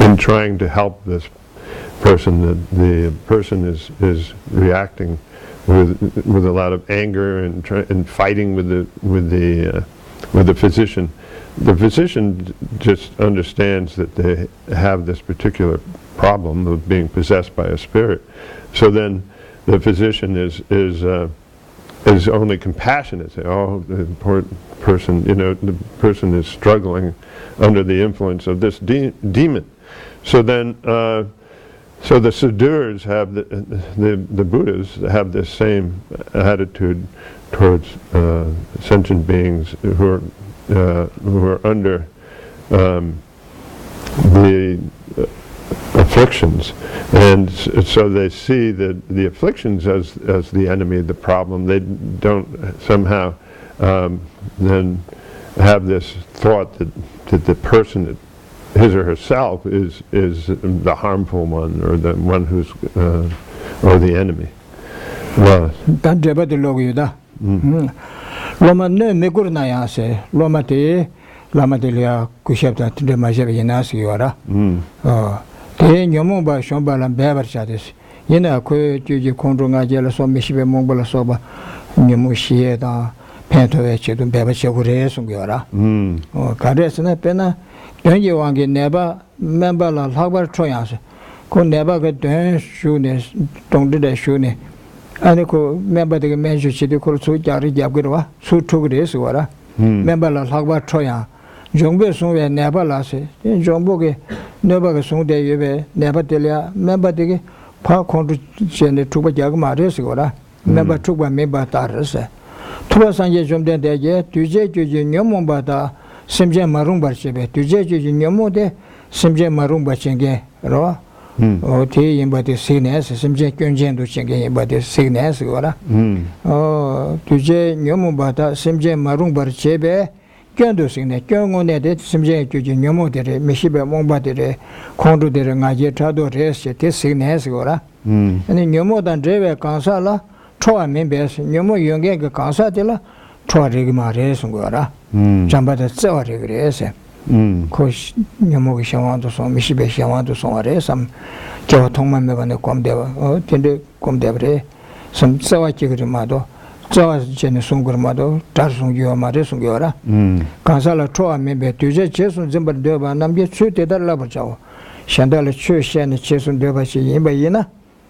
in trying to help this person, the person is reacting with a lot of anger and fighting with the physician. The physician just understands that they have this particular problem of being possessed by a spirit. So then the physician is only compassionate. Say, oh, the poor person, the person is struggling under the influence of this demon. So then, so the Sadhus have the Buddhas have this same attitude towards sentient beings who are under the afflictions, and so they see the afflictions as the enemy, the problem. They don't somehow then have this thought that the person, his or herself, is the harmful one, or the one who's or the enemy. Well, Loma ne megur na yase loma te lama de ya kushapta de majebe yenas yora te nyomo ba shomba la beber chades yena ko juji kondro nga jela so mishibe mongbola soba nyomo shie da pento e chedun beber chegure sungyora karesna pena denje wange neba member la lagbar troyase ko neba ga den shune tongde de shune 아니고 멤버들이 매주치도 그렇고 자리 잡기로와 수투그레스 와라 멤버라 학바 초야 정부 송에 내발라세 정부게 내바가 송대 예배 내바들이야 멤버들이 파 콘도 전에 투바 자가 말해서 와라 멤버 투바 멤버 따르세 투바산제 좀 된대게 뒤제 주지 녀몬바다 심제 마룬 버시베 뒤제 주지 녀모데 심제 마룬 버싱게 로 어디 인바디 시네스 심제 견전도 챙게 인바디 시네스 거라 주제 녀모바다 심제 마룬 버체베 견도 시네 견고네데 심제 주지 녀모데레 미시베 몽바데레 콘도데레 나제 타도 레스 테 시네스 거라 아니 녀모단 제베 간사라 초아 멤베스 녀모 용게 그 간사데라 초아리기 마레스 거라 잠바다 쩌와리 그래서 코시 녀모기 샤완도 송 미시베 샤완도 송아레 삼 저 통만 메바네 꼼데바 텐데 꼼데브레 삼 쩌와치 그리마도 쩌와치네 송그마도 다송기와 마레 송기와라 간살라 초아 멤베 뒤제 제순 점버데바 남게 추테달라 버자오 샨달레 추셴네 제순 데바시 임바이나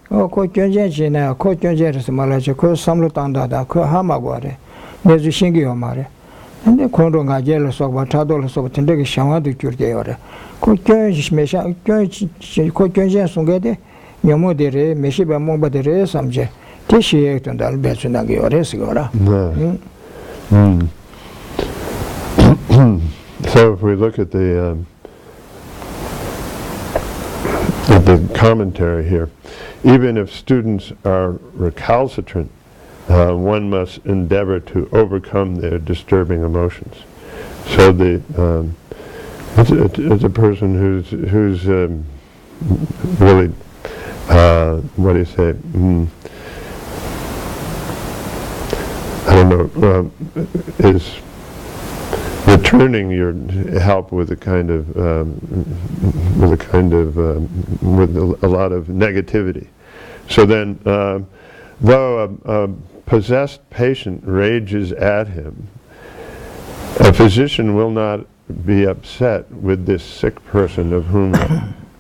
코 견제지나 코 견제르스 말라지 코 삼로 땅다다 코 하마고아레 내주 신기요 말에 근데 콘도 가젤로 속바 타돌로 속 텐데게 샤와도 줄게요래 코 견지메샤 코 견제 송게데 녀모데레 메시바 몽바데레 삼제 티시에 던달 배춘나게 요레스거라 So if we look at the commentary here, even if students are recalcitrant, one must endeavor to overcome their disturbing emotions. So it's a person who's really what do you say? I don't know. Is returning your help with a kind of with a lot of negativity. So then, though a possessed patient rages at him, a physician will not be upset with this sick person of whom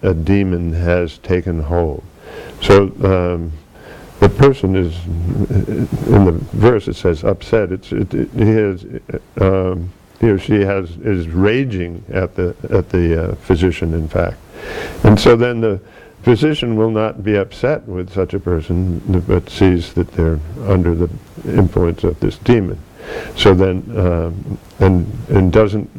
a demon has taken hold. So the person is, in the verse it says upset. He or she is raging at the physician, in fact, and so then the physician will not be upset with such a person, but sees that they're under the influence of this demon. So then, and doesn't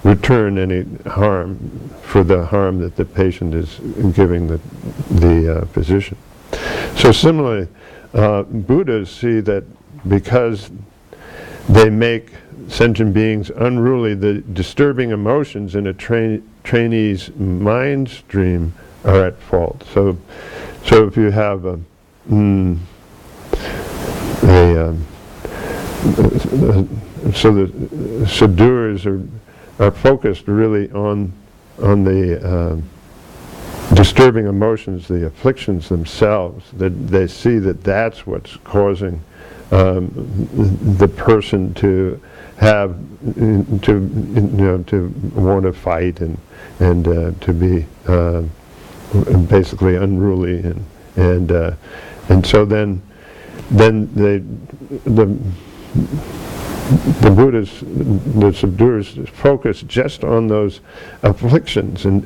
return any harm for the harm that the patient is giving the physician. So similarly, Buddhas see that because they make sentient beings unruly. The disturbing emotions in a trainee's mind stream are at fault. So if you have so the subduers are focused really on the disturbing emotions, the afflictions themselves. That they see that that's what's causing the person to have to want to fight and to be basically unruly and so then the Buddhas, the subduers, focus just on those afflictions and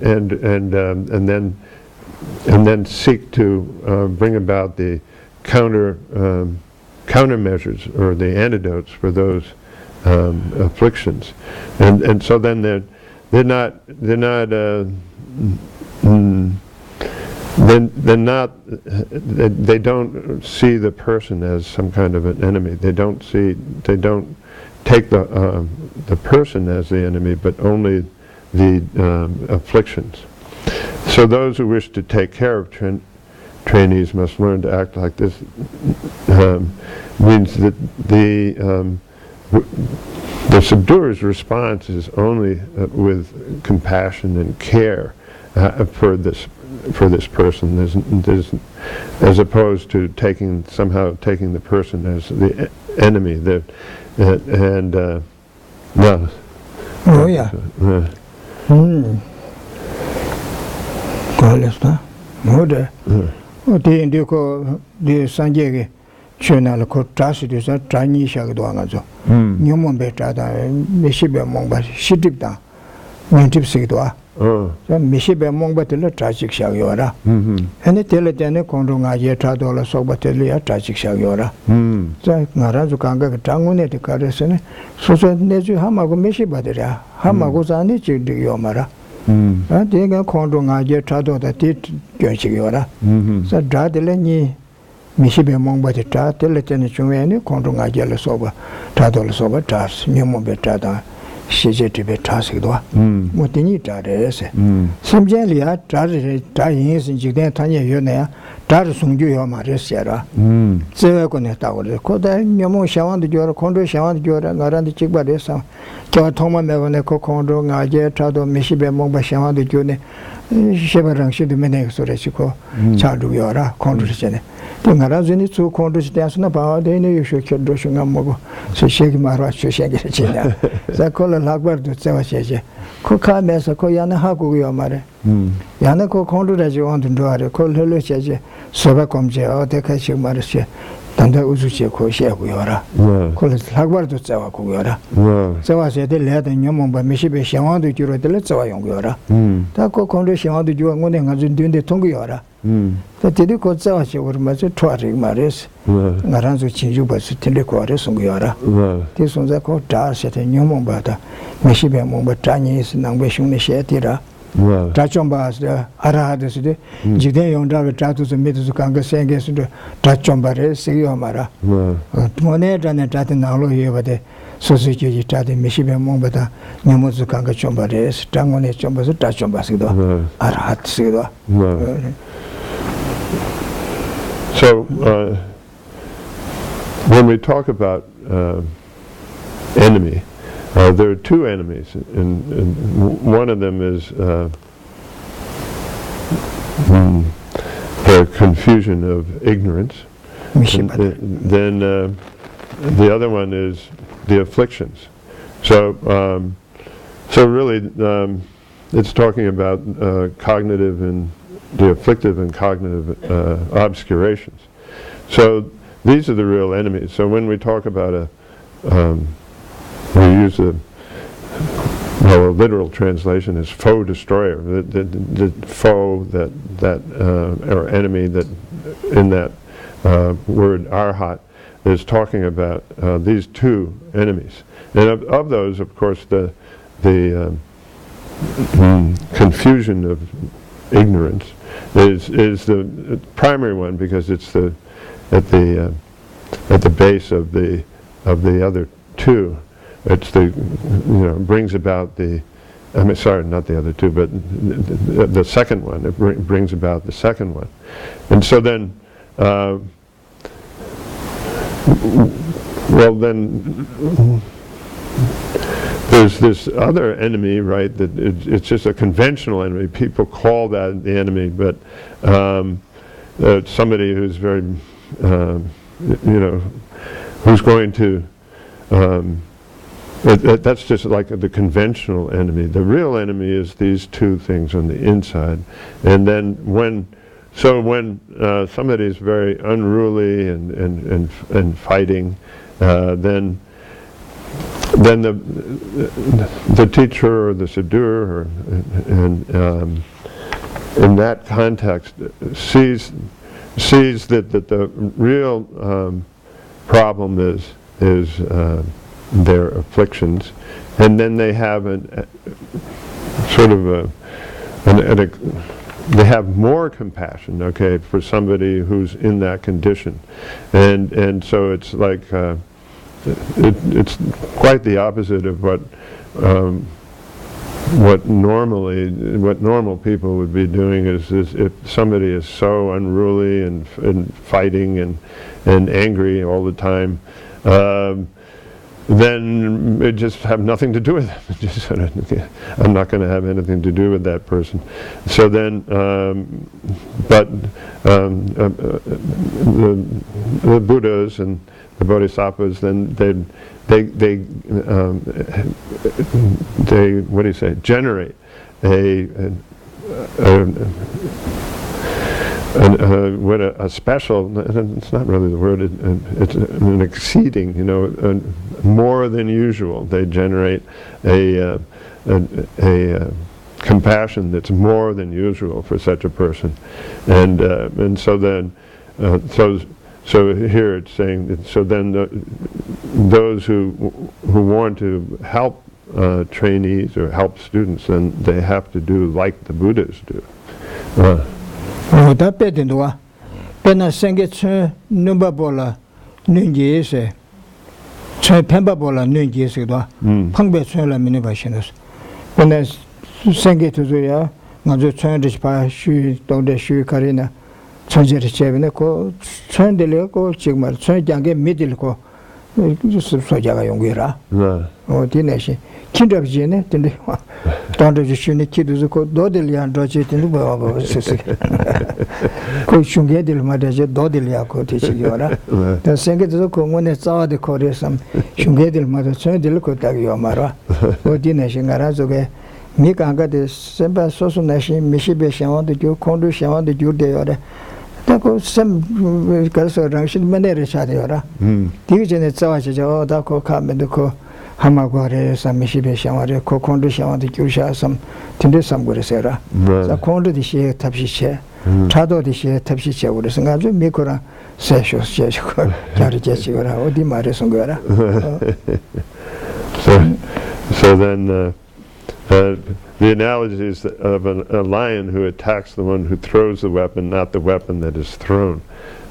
then seek to bring about the countermeasures or the antidotes for those afflictions, and so then they don't see the person as some kind of an enemy. They don't take the person as the enemy, but only the afflictions. So those who wish to take care of trainees must learn to act like this. Means that the subduer's response is only with compassion and care for this person. There's, as opposed to taking the person as the enemy. No. Oh yeah. Koalesta. Mode. Odi indiko di sanjege chena ko trasi de sa trani shag do ngazo. Nyomon beta da meshibe mongba shidipda. Mentip sigdo. 자 미시베 몽바텔라 트라직 샤요라 ene tele tene konronga ye tradola sobatele ya trajik 샤요라 자 나라주 강가 장군에 데카레스네 소소 내주 하마고 미시바데라 하마고 자네 지디요 마라 아 데가 konronga ye trado다 티 겨식요라 자 다들레니 미시베 몽바데 타 텔레 tene 중에네 konronga 예를 소바 tra도라 소바 트라스 녀모베 트라다 시제티베 타식도와 뭐더니 다레세 심젤이야 다르 다인신 지대 타녀 요네야 다르 송주요 말했어라 제거네 따고래 코다 녀모 샤완도 줘라 콘도 샤완도 줘라 나란데 찍바레서 저 통만 내고네 코 콘도 나제 타도 미시베 몽바 샤완도 줘네 셰바랑 시도 메네 소레치고 자루요라 콘도르제네 나라즈니 주 콘도르지다스나 바데네 요쇼켜도 슝가 먹고 세셰기 마라 쇼셰기르지나 자콜라 학버도 제와셰제 코카메서 코야나 하고요 말에 야나 코 콘도르지 원도 아래 콜헬로셰제 소바콤제 어데카시 마르셰 단다 우주시 코셰고요라 콜레 학버도 제와고요라 제와셰데 레데 녀몽바 미시베 샤완도 주로들 제와용고요라 다코 콘도 샤완도 주와 ngo네 nga준데 통고요라 tedi ko tsawa che urmaze twari mares ngaranzo chinju basu tende ko are sunguyara te sonza ko tar sete nyomong bata meshibe mong batani sinangbe shungne shetira tachomba asda arahade side jide yonda be tatu se medu kanga senge side tachomba re seyo mara mone dane tate nalo yebade sosuji ji tate meshibe mong bata nyomozu kanga chomba re tangone chomba su tachomba sido arahat sido. So when we talk about enemy, there are two enemies, and one of them is the confusion of ignorance, and then the other one is the afflictions. So really it's talking about cognitive and the afflictive and cognitive obscurations. So these are the real enemies. So when we talk about we use a literal translation is foe destroyer, the foe that or enemy that in that word arhat is talking about these two enemies. And of those, of course, the confusion of ignorance is the primary one, because it's at the base of the other two. It's brings about the. I mean, sorry, not the other two, but the second one. It brings about the second one, and so then. Well, then there's this other enemy, right? That it's just a conventional enemy. People call that the enemy, but somebody who's very, who's going to. That's just like the conventional enemy. The real enemy is these two things on the inside, and then when somebody is very unruly and fighting, then the teacher or the Siddhur in that context sees that the real problem is their afflictions, and then they have they have more compassion, okay, for somebody who's in that condition, and so it's like it's quite the opposite of what normal people would be doing is if somebody is so unruly and fighting and angry all the time. Then it just have nothing to do with them. Just sort of, I'm not going to have anything to do with that person. So then, the Buddhas and the Bodhisattvas, then they what do you say? Generate a special. It's not really the word. It's an exceeding. More than usual. They generate a compassion that's more than usual for such a person, and so then so here it's saying that, so then those who want to help trainees or help students, then they have to do like the Buddhas do. 저 펜바볼라 뇌기에서도 방배 촌라 미네바시너스 근데 생계도야 먼저 촌듯이 봐슈 동대 슈 가리나 천재를 제비네 고 촌들이고 지금 말 촌장게 미들고 소자가 용기라 어디내시 kinderabjene tende tande jishune kiduzu ko dodelian doje tende baba sese ko shunge del madaje dodelia ko tichiyora ta senge do ko ngone tsawade koresam shunge del madaje del ko tagiyo mara odine shingara zoge mi kanga de semba soso nashi mishibe shawande jo kondu shawande jude yore ta ko sem kalso rangshin manere chadeyora diga jene tsawaje jo da ko kamende ko 하마고레 삼미시베 샤와레 코콘도 샤와데 규샤삼 틴데 삼고레세라 자 콘도디시에 탑시체 차도디시에 탑시체 우리 생각도 미코라 세쇼시에고 자리제치고라 어디 말해서 거라 so then the analogy is of a lion who attacks the one who throws the weapon, not the weapon that is thrown.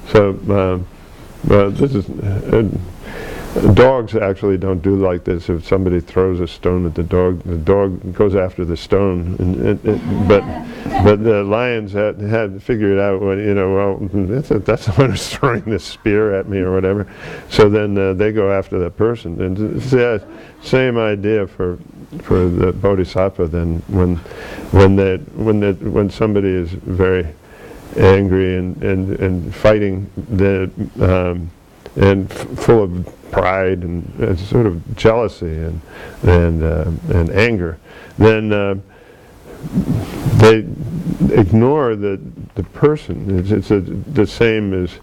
So this is dogs actually don't do like this. If somebody throws a stone at the dog goes after the stone. But the lions had figured out that's the one who's throwing this spear at me or whatever. So then they go after that person. And it's the same idea for the bodhisattva. Then when somebody is very angry and fighting and full of pride and sort of jealousy and anger, then they ignore the person. It's the same as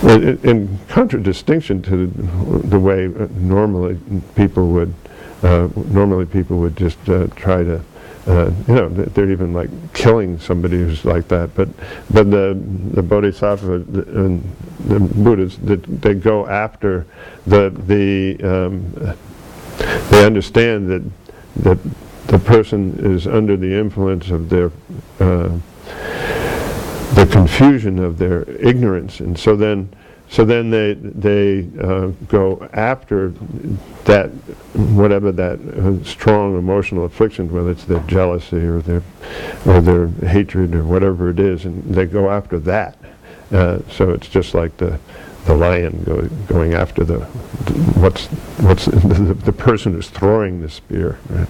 in contradistinction to the way normally people would just try to. They're even like killing somebody who's like that. But the Bodhisattva and the Buddhas, they go after they understand that the person is under the influence of their the confusion of their ignorance, and so so then they go after that, whatever that strong emotional affliction, whether it's their jealousy or their hatred or whatever it is, and they go after that. So it's just like the lion going after the person who's throwing the spear. Right?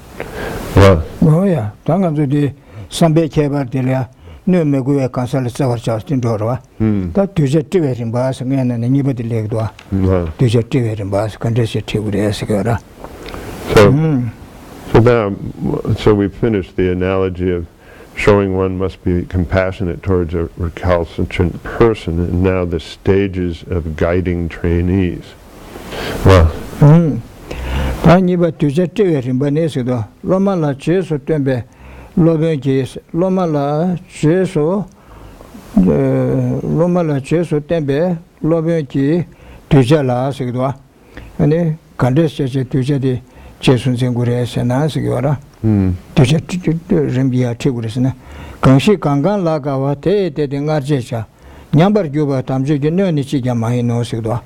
Well, oh yeah, 당감도 디 삼배 개발들이야. 네 메고에 간살 싸워졌던 도로와. 다 뒤제 뛰어진 바서 내는 니버들 얘기도 와. 뒤제 뛰어진 바서 컨디션 티브레스 거라. So we finished the analogy of showing one must be compassionate towards a recalcitrant person, and now the stages of guiding trainees. Well. 아니바 뒤제 뛰어진 바네서도 로마라 제소 때문에 로베게스 로마라 제소 때문에 로베기 뒤자라서도 아니 간데스제 뒤제디 제순생구레서 나서기와라 뒤제 рем비아 티구레스나 강시 강간 라가와 대대대가제자 냠버교바 담제게 너니치게 많이 넣으시도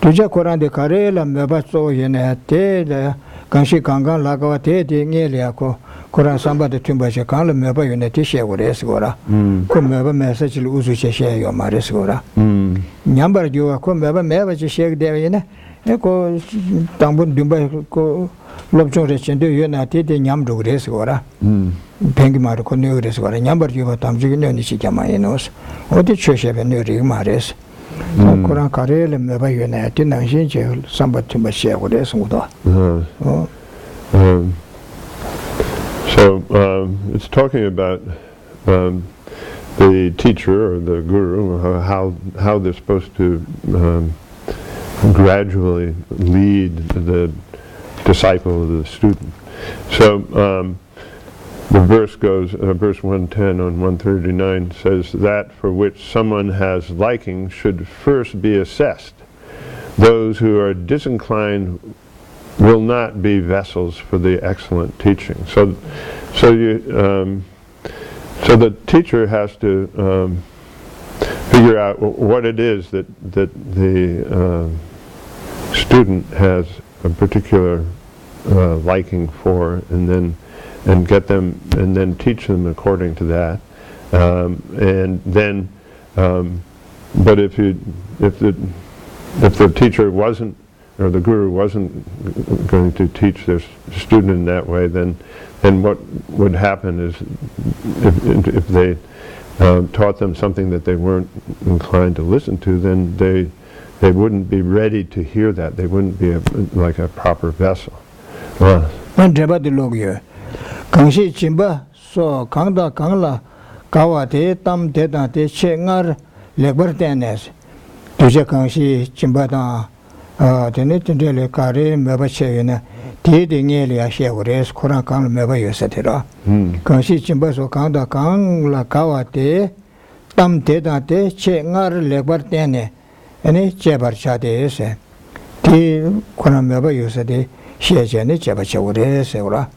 뒤제 코란데 카레라 메바소 예네 대대 강시 강간 라가와 대대게리아고 코란 삼바데 튠바시 강을 메바 요네 티셰고레스고라 그 메바 메시지를 우수셰셰요 말레스고라 냠버교와 그 메바지 셰게데네 에고 당분 듬바 그 롭종레 첸데 요나 티데 냠도 그레스고라 뱅기 마르 코 네그레스고라 냠버교와 담지게 너니치게 많이 넣으시 어디 최셰베 너리 말레스 코란 카레레 메바 요네 티난신제 삼바티 마셰고레스고다 So it's talking about the teacher or the guru, how they're supposed to gradually lead the disciple or the student. So the verse goes, verse 110 on 139 says, that for which someone has liking should first be assessed. Those who are disinclined will not be vessels for the excellent teaching. So the teacher has to figure out what it is that the student has a particular liking for, and get them, and then teach them according to that. And then, but if the teacher wasn't, or the guru wasn't going to teach their student in that way, then what would happen is if they taught them something that they weren't inclined to listen to, then they wouldn't be ready to hear that. They wouldn't be like a proper vessel. 강시 진바 소 강다 강라 가와데 땀데다데 쳔알 레버테네스 두제 강시 진바다 되네 진짜로 가래 메바체에나 대대ङ에리아 셰고레스 코란 강을 메바 요세테라 강시 진바소 강다 강라 가와데 땀데다데 쳔알 레버테네 아니 제바르차데세 디 코란 메바 요세데 셰제네 제바체고레세오라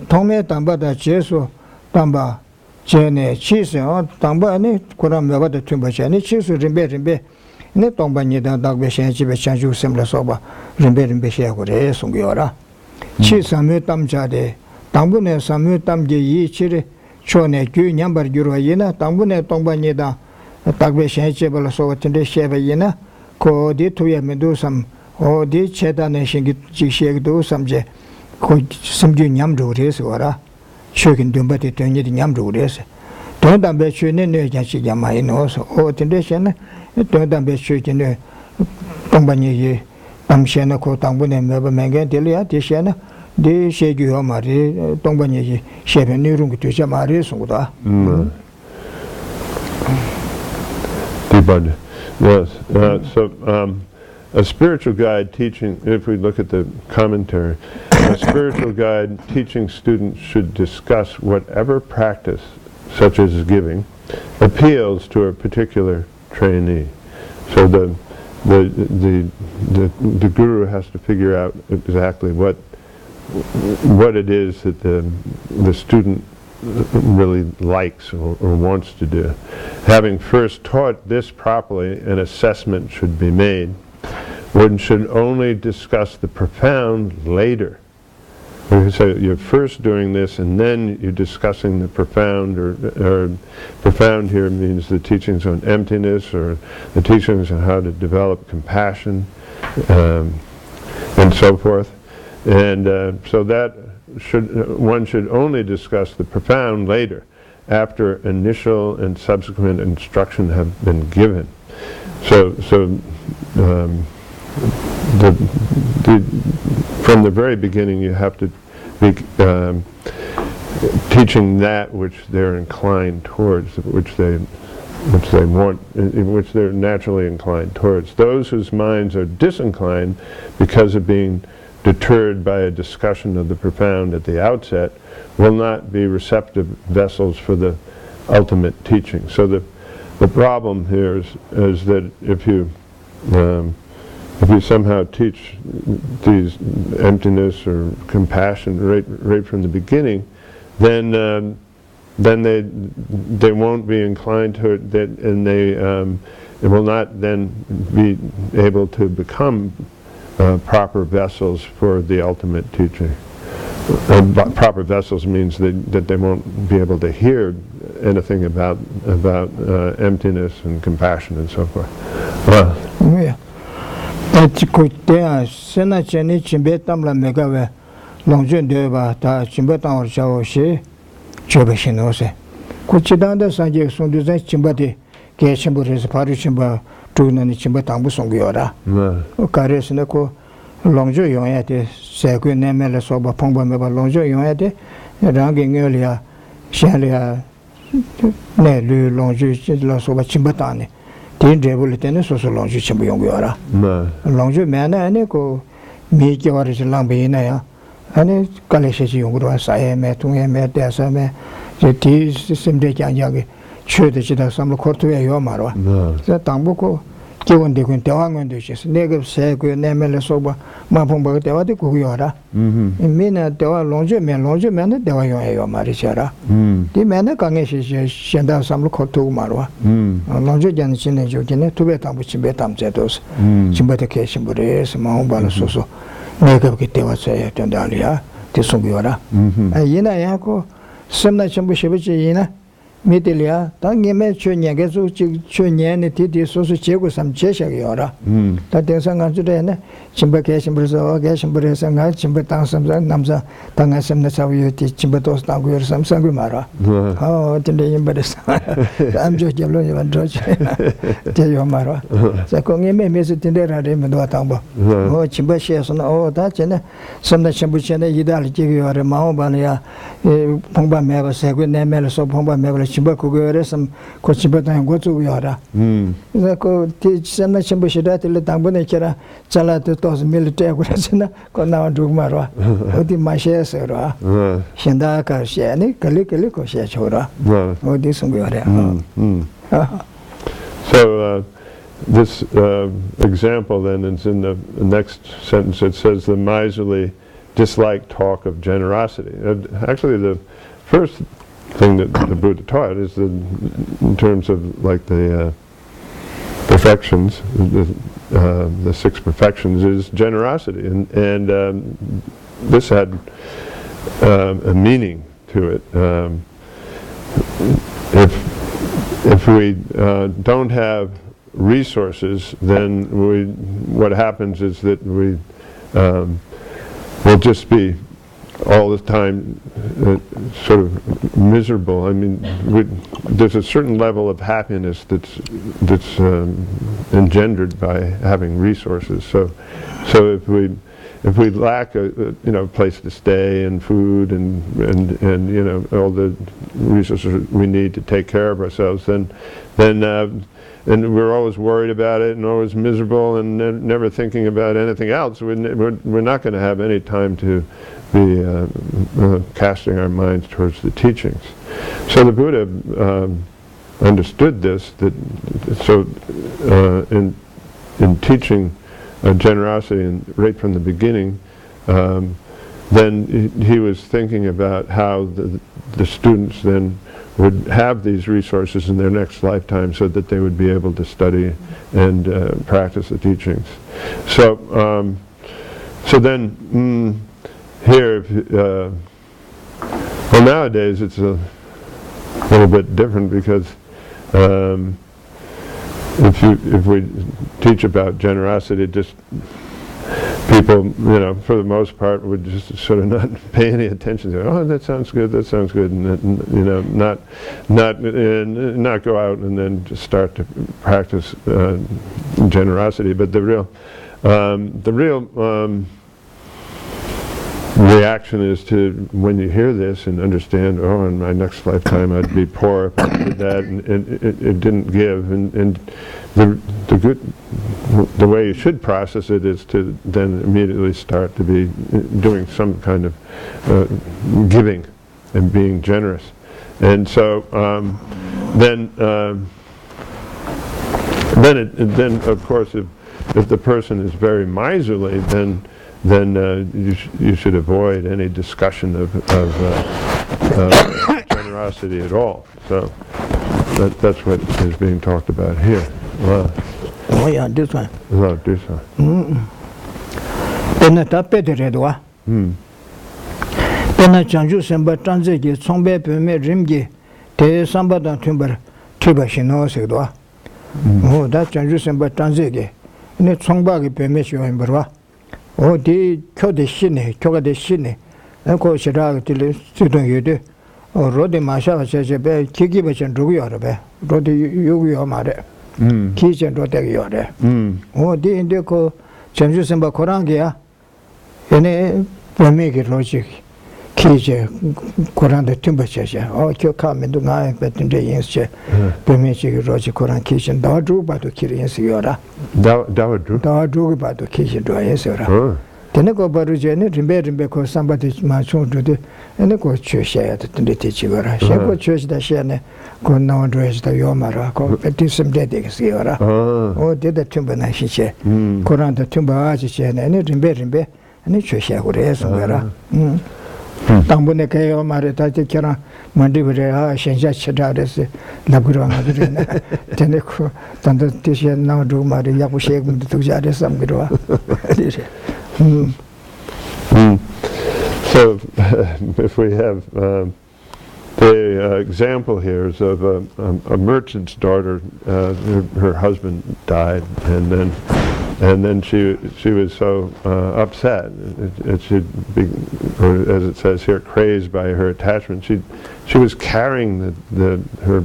통메 담바다 제소 담바 제네 치세요 담바니 코란 메바데 튠바샤니 치수 림베 네 동반니다 dakbe 집에 chanju semla soba rimbe sheagore sungyo라 치삼에 담자데 당분에 삼에 담게 이치레 초네 규 냠버 규로이나 당분에 동반니다 dakbe 집을 소바 텐데 셰베이나 코디 투에 메두삼 어디 체다네 신기 지시에도 삼제 코 심주 냠조레서라 최근 듬바데 되니 냠조레서 돈담베 추네네 자시 야마이 노서 텐데셔네 돈담베 추네 동반이 담시나 코 당분에 메바맹게 될이야 되셔네 데 셰규어 말이 동반이 셰베니룬 그 되자 말이 송다 디바드 yes so a spiritual guide teaching, if we look at the commentary, a spiritual guide teaching students should discuss whatever practice, such as giving, appeals to a particular trainee. So the guru has to figure out exactly what it is that the student really likes or wants to do. Having first taught this properly, an assessment should be made. One should only discuss the profound later. So you're first doing this and then you're discussing the profound, or profound here means the teachings on emptiness or the teachings on how to develop compassion and so forth. And so that one should only discuss the profound later, after initial and subsequent instruction have been given. So from the very beginning you have to be teaching that which they're inclined towards, which they want, in which they're naturally inclined towards. Those whose minds are disinclined because of being deterred by a discussion of the profound at the outset will not be receptive vessels for the ultimate teaching. So the problem here is that if you somehow teach these emptiness or compassion right from the beginning, then they won't be inclined to it, and they will not then be able to become proper vessels for the ultimate teaching. Proper vessels means that they won't be able to hear anything about emptiness and compassion and so forth. Yeah. Sena cheni chimbe tamla megawe longjun deba ta chimbe tamor chao shi chobe shinose. Kuchidanda sanje sondu zan chimba de ke chimbo res paru chimba tunani chimba tambu songyora. Kare sene ko longjo yoya de sekwe nemele soba pongba meba longjo yoya de rangi ngyolia shalia ne lu longjo la soba chimba tane. Tin rebul tene so longju chimbu yongyora. Longju mena ane ko mi ki wari lambe ina ya. Ane kaleshe chi yongro sae me tungye me desa me je ti simde kyanja ge chöde chi da samlo kortu ya yo marwa. Sa tangbu ko kiwon de kun tewa ngon de chi nege se ko nemele soba ma pongba tewa de ko yora. Mina tewa longju mena tewa yo mari chara. Di mena kange shi shenda samlo kortu marwa. Longju jan chine jo kine tube tambu chimbe tamje dos. Chimbe de ke shimbure se ma hombala soso. Nege ke tewa se tendalia te songyora. Yina ya ko semna chimbu shibichi yina Mitilia, Tangime Chunyagezu, Chunyan, Titi, Sosu Chego, some Cheshire. That there's an answer, Chimbacation Brazil, Gashamburis and Chimbatan, some Namza, Tangasam, that's how you teach Chimbatos, Tangur, some Sangumara. Oh, today, but I'm just yellow and George. Tell you, Mara. Sakongime, Miss Tindera, Tamba. Oh, Chimbashes, and all that, and some that Chambuchana, Yidal, or Maobania, Pomba Meva, Segwin, Nemel, so Pomba Meva. Chimbaku some Cochibata and go to Yara. The teach some Chimbushida till the Tambunachera, Chalata tos military, got now to Mara. What did my share, Sarah? Shandaka, Shani, Kaliko, Shachora. Oh, this one. So, this example then is in the next sentence. It says the miserly dislike talk of generosity. Actually, the first thing that the Buddha taught is in terms of like the perfections, the 6 perfections, is generosity, and this had a meaning to it. If we don't have resources, then what happens is that we will just be all the time sort of miserable. I mean, there's a certain level of happiness that's engendered by having resources. So if we lack a place to stay and food and all the resources we need to take care of ourselves, then we're always worried about it and always miserable and never thinking about anything else. We're not going to have any time to be casting our minds towards the teachings. So the Buddha understood this, in teaching generosity and right from the beginning, then he was thinking about how the students then would have these resources in their next lifetime so that they would be able to study and practice the teachings. So, so then here, well, nowadays it's a little bit different because if we teach about generosity, just people, you know, for the most part, would just sort of not pay any attention to, oh, that sounds good, and you know, not go out and then just start to practice generosity. But the real reaction is to, when you hear this and understand, oh, in my next lifetime I'd be poor if I did that, and it didn't give, and the way you should process it is to then immediately start to be doing some kind of giving and being generous. And so then of course if the person is very miserly, then you should avoid any discussion of generosity at all. So that's what is being talked about here. Oh yeah, this one. This one. Pena tape de redwa. Pena chanju semba tanze ge songbe peme rimge te samba dan tumbar tiba shino segwa. Oh, da chanju semba tanze ge ne songba ge peme shyo imbarwa. Oh, di kyo de shine, kyo de shine. Ko shira ge tile sidon yede. Oh, rode masha che be kiki be chen rugu yore be. Rode yugu yo mare. Ki chen rode ge yore. Oh, di inde ko chanju semba korange ya. Ene peme ge logic. Ki je koran de tumba che. Oh, kyo ka me du ngai be tinde yens che. Peme che ge logic koran ki chen da ru ba do kiri yens yora. Da ru ba do ki chen do yens yora. Tene ko baru je ne rimbe ko samba de ma chung de ene ko che she ya tinde te chi gora. She ko che da she ne ko na ndo es da yo mara ko petisem de de si yora. Oh, de da tumba na shi che. Koran da tumba a chi che ne rimbe ene che she gore es gora. Tambune ke yo mare ta che kera mandi bure ha shenja cheda res laburo ma de tene ko tanda te she na ndo mare ya bu she gu de tu ja res sam gro. So, if we have the example here is of a merchant's daughter. Her husband died, and then she was so upset. It should be, or as it says here, crazed by her attachment. She was carrying her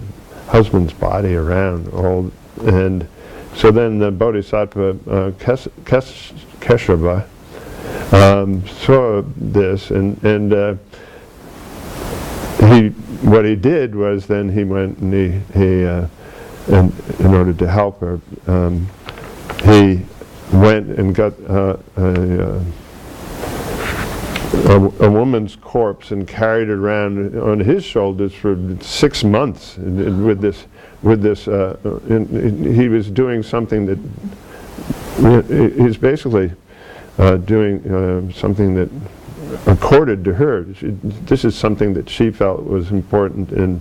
husband's body around all, and so then the Bodhisattva Keshe saw this, and what he did was then he went and and in order to help her, he went and got a woman's corpse and carried it around on his shoulders for 6 months, and with this he was doing something that he's basically doing something that accorded to her. This is something that she felt was important, and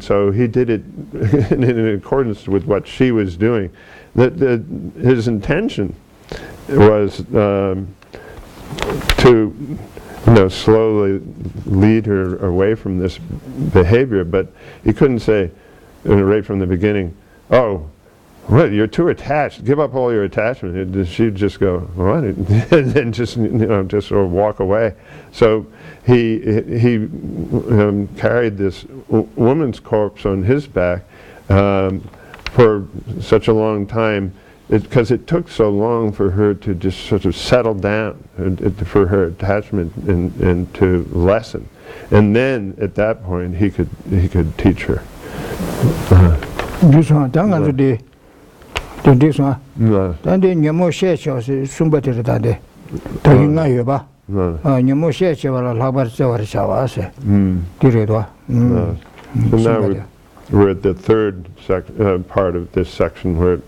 so he did it in accordance with what she was doing. His intention was to slowly lead her away from this behavior, but he couldn't say right from the beginning, "Oh, what, you're too attached, give up all your attachment." She'd just go, "What?" and then just sort of walk away. So he carried this woman's corpse on his back for such a long time, because it took so long for her to just sort of settle down, for her attachment and to lessen. And then at that point he could teach her. Tande nyamo she cho sumba tere tande toinga yoba nyamo she che wala labar che war chawa se dire do. So now we're at the third part of this section, where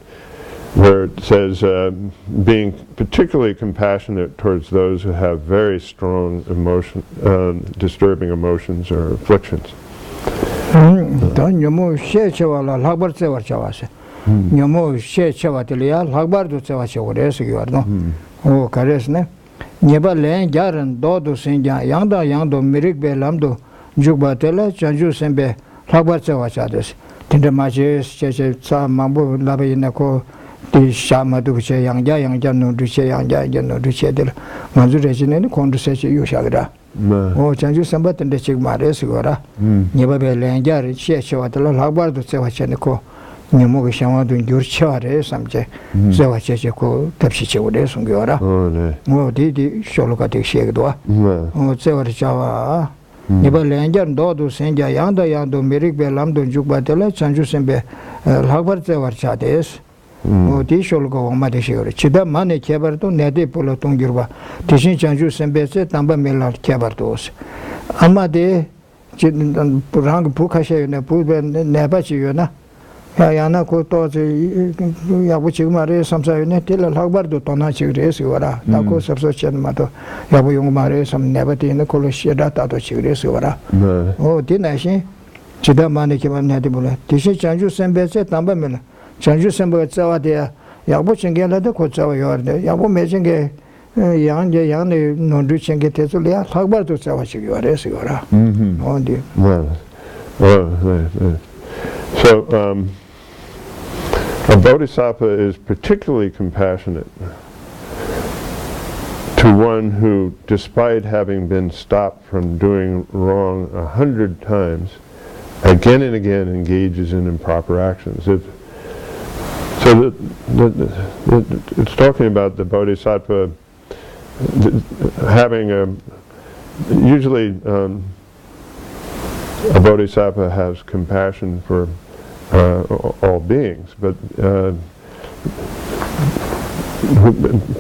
where it says being particularly compassionate towards those who have very strong disturbing emotions or afflictions. Nyomo she chawala lagbar tsewa chawase. Nyomo she chawa tiliya lagbar do tsewa chawre sigwarno. O karesne. Nyeba len jaran do senja yangdo mirik be lamdo jugba tele chanju sembe lagbar tsewa chades. Tinde maje che sa mambo labe nako di shama du che yangja no du che yangja no du che del. Manzu rejine kondu se che yushagra. O chanju semba tinde chigmare sigwara. Nyeba be len jar che chewa tele lagbar do tsewa cheneko. Nyomo ge shama du gyur chare samje. Tsewa che ko tapshi che ode sungyora. O di sholoka de shegdwa. O tsewa chawa Nyeba len jar do senja yangdo mirik be lamdo jugba tele chanju sembe lagbar tsewa chades. O di sholoka oma de shegore. Chida mane kebar to nede polo tongyurba. Tishin chanju sembe se tamba melar kebar to os. Ama de rang pukashe yone pube neba chi yona. Yana ko to yabu chigmare samsa yone tila lagbar do tona chigre sigwara. Tako sabso chen mato yabu yungmare sam neba tine kolo sheda tato chigre sigwara. O di nashin chida mane kebar nede polo. Tishin chanju sembe se tamba melar. chanju semba tsawa de yabu chenge la de ko tsawa yor de yabu me chenge yang ne nondu chenge te so le lagbar to tsawa chi yor es yora on di so a bodhisattva is particularly compassionate to one who, despite having been stopped from doing wrong 100 times, again and again engages in improper actions. So it's talking about the bodhisattva having usually a bodhisattva has compassion for all beings, but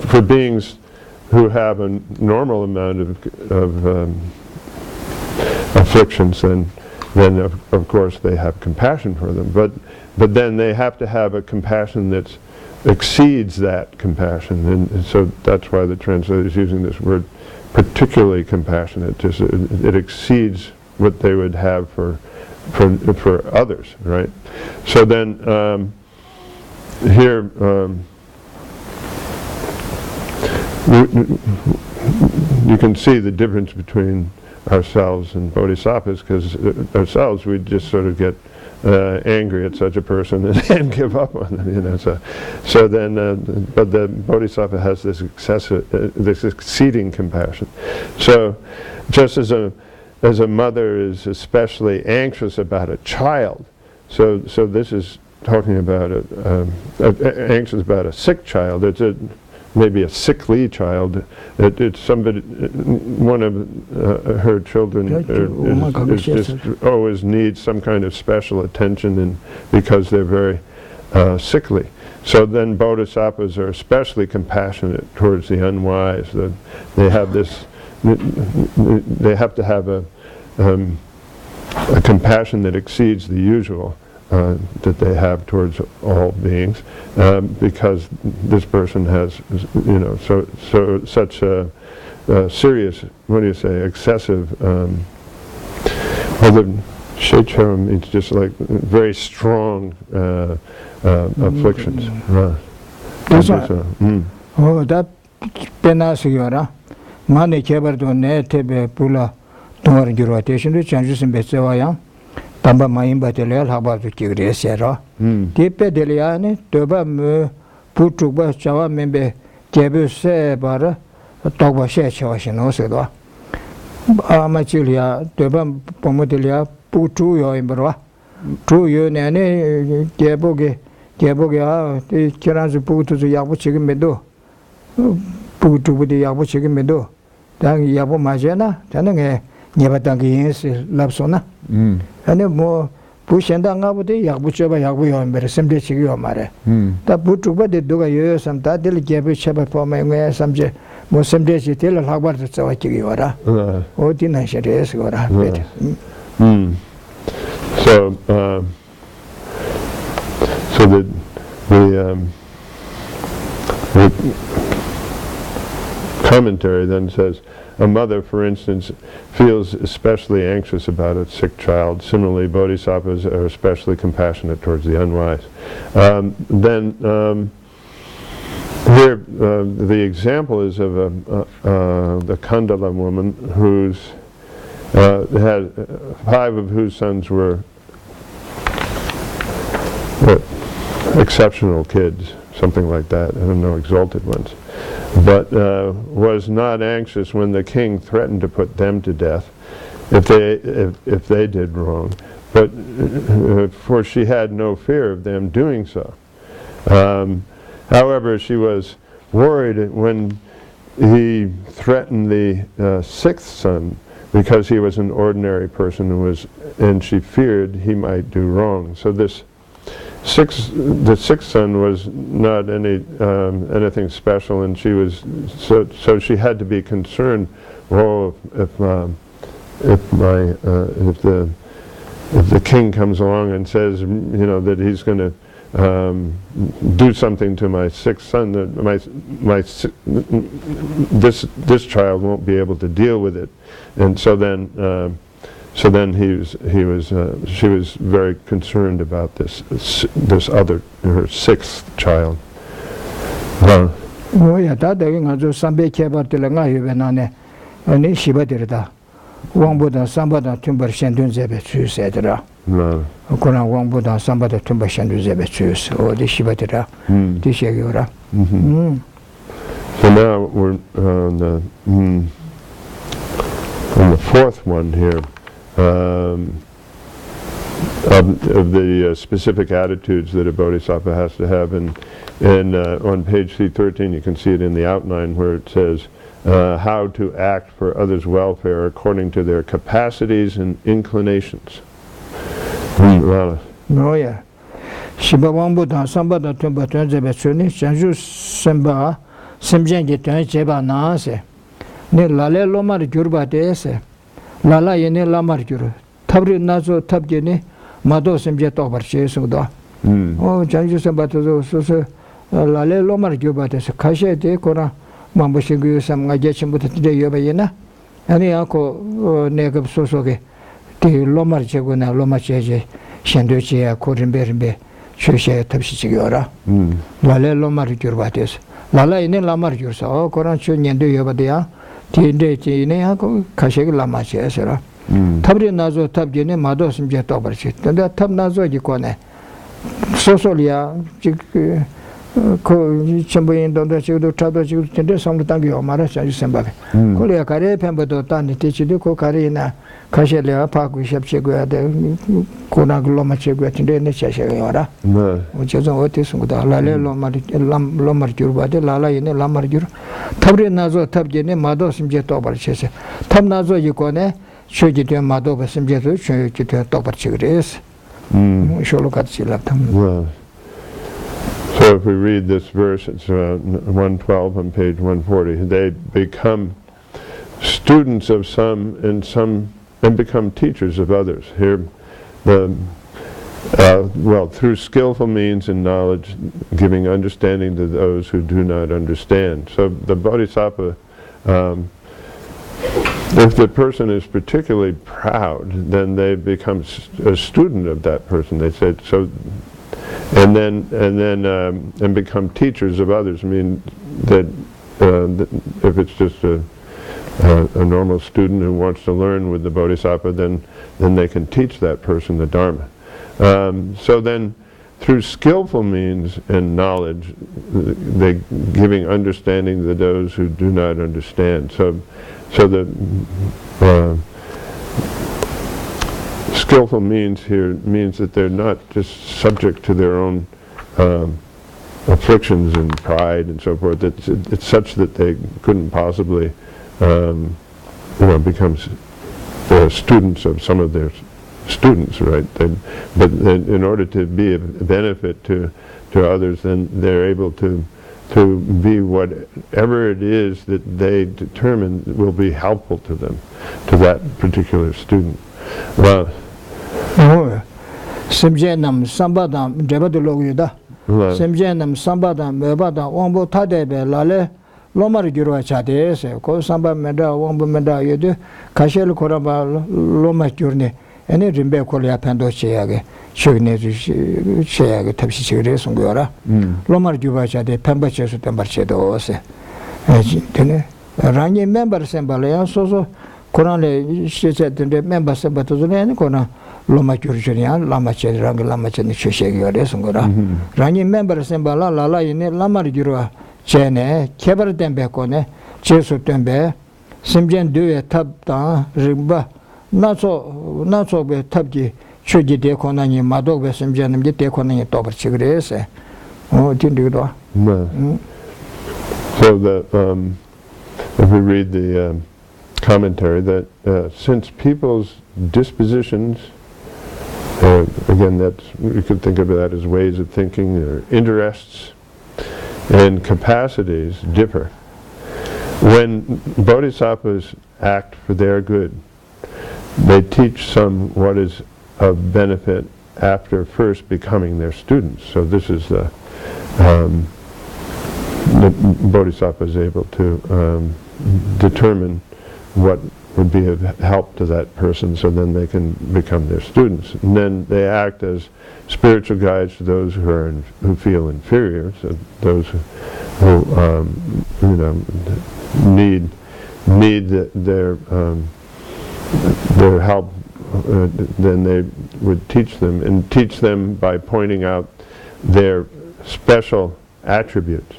for beings who have a normal amount of afflictions, then of course they have compassion for them. But then they have to have a compassion that exceeds that compassion, and so that's why the translator is using this word, particularly compassionate. Just it exceeds what they would have for others, right? So then here you can see the difference between ourselves and bodhisattvas, because ourselves we just sort of get angry at such a person and give up on them, So then, but the bodhisattva has this this exceeding compassion. So, just as a mother is especially anxious about a child, so this is talking about anxious about a sick child. It's maybe a sickly child. It's somebody, one of her children just always needs some kind of special attention, because they're very sickly. So then bodhisattvas are especially compassionate towards the unwise. They have this. They have to have a compassion that exceeds the usual that they have towards all beings, because this person has, such a serious, excessive, Shecho means just like very strong afflictions. Oh, that penasiora. Mane kebar do ne tebe pula tongar girotation do changes in Betsawaya. Tamba Maimba Telel, how about the Kigre Sierra? Tipe Deliane, Toba Mu, Putuba, Chava Membe, Kebu Sebara, Toba Shechawashin, Osedo. Amachilia, Toba Pomodelia, Putu yo imbra. True you nane, Keboge, the Kiran's Putu to Yabu Chicken Meadow. Putu with the Yabu Chicken Meadow. Then Yabu Majena, Tananga. Nebatangi is Lapsona. And more push and down up the Yabuchaba Yabu and Beresemde Chigio Mare. The Putuba de Duga, some Tadil Jabu Chaba for my way, some some days you tell how about the Sawachiora. Oh, Tina Shares or So the The commentary then says, a mother, for instance, feels especially anxious about a sick child. Similarly, bodhisattvas are especially compassionate towards the unwise. Here, the example is of the Kandala woman who's had 5 of whose sons were exceptional kids, something like that. I don't know, exalted ones. But was not anxious when the king threatened to put them to death if they did wrong. But for she had no fear of them doing so. However, she was worried when he threatened the 6th son because he was an ordinary person and she feared he might do wrong. So the 6th son was not anything special, and she was so she had to be concerned. Oh, if the king comes along and says, that he's going to do something to my 6th son, that this child won't be able to deal with it, and so then she was very concerned about this other, her 6th child. 왕보다 삼보다 tumbar shendun zebe 추세더라. 그러나 왕보다 삼보다 tumbar shendun zebe 추스. 어디 시바더라. 뒤시기오라. So now we're on the 4th one here. Of the specific attitudes that a bodhisattva has to have, and on page C13 you can see it in the outline where it says how to act for others' welfare according to their capacities and inclinations. 뭐야? 시바왕보다 삼바다 tumba ton제베 추니 전주 semba semjen게 ton제 제바 나세. 네 라레 로마르 규르바데세. 라라 예네 라마르 규르. 탑리 나조 탑게네 마도 sem제 토버체스도. 전주 sem바도 소소 라레 로마르 규르바데세 카셰데 코라 mambushigyu samga jechimbuta tide yobayena ani ako negab sosoge ti lomar cheguna lomar cheje shendoche ya korimberimbe chushe tabshichigyora lale lomar gyurbates lala ine lamar gyursa o koran chu nyendo yobadya tinde tine ako kasheg lama chesera tabri nazo tabgene mado simje tobarchi tanda tab nazo gikone sosolia 그 전부인도도 지금도 차도 지금 텐데 성도 당기 오마라 자주 생각해. 그래야 가래 펜버도 단이 되지도 그 가래나 가셔려 파고 샵시고야 돼. 고나글로 맞고 텐데 내 차셔요라. 네. 어쩌죠 어디서도 라레 로마리 람로마리 줄바데 라라이네 라마리 줄. 탑리 나조 탑게네 마도 심제 또 버치세. 탑 나조 이거네 쇼지데 마도 심제도 쇼지데 또 버치 그래서. 쇼로 같이 랍탐. So if we read this verse, it's 112 on page 140. They become students of some and become teachers of others. Here, through skillful means and knowledge, giving understanding to those who do not understand. So the bodhisattva, if the person is particularly proud, then they become a student of that person. They said so. And then become teachers of others. I mean that if it's just a normal student who wants to learn with the bodhisattva, then they can teach that person the Dharma. So then, through skillful means and knowledge, they giving understanding to those who do not understand. So the skillful means here means that they're not just subject to their own afflictions and pride and so forth. It's such that they couldn't possibly, become students of some of their students, right? But in order to be a benefit to others, then they're able to be whatever it is that they determine will be helpful to them, to that particular student. 심제남 삼바담 제바들로기다 Semjenam Sambada, Mebada, Wombo Tadebe, Lale, Lomar Guru Chades, Ko Samba Meda, Wombo Meda, Yudu, Kashel Koraba, Loma Journey, any Rimbe Kolia Pando Cheage, Shugne Cheage, Tapsi Sungura, Lomar Juvacha, the Pembaches Tembachedo, Rangi member Sembale, so Korale, she said, the member Sabatuzan, Kona. Loma Jurjanian, Lama Chen, Rang Lama Chen, Shishag, Sungura. Rangi member Sembala, Lala, in Lamar Jura, Chene, Keber Dembecone, Chesu Tembe, Simjan do a tab down, Rimba, not so be tabji, Chuji de Konani, Mado, Simjan, and de Konani, Tober Chigres. Oh, didn't do that. So that, if we read the commentary, that since people's dispositions, again, you could think of that as ways of thinking, or interests and capacities differ. When bodhisattvas act for their good, they teach some what is of benefit after first becoming their students. So this is the bodhisattva is able to determine what would be of help to that person, so then they can become their students. And then they act as spiritual guides to those who feel inferior, so those who need their help. Then they would teach them by pointing out their special attributes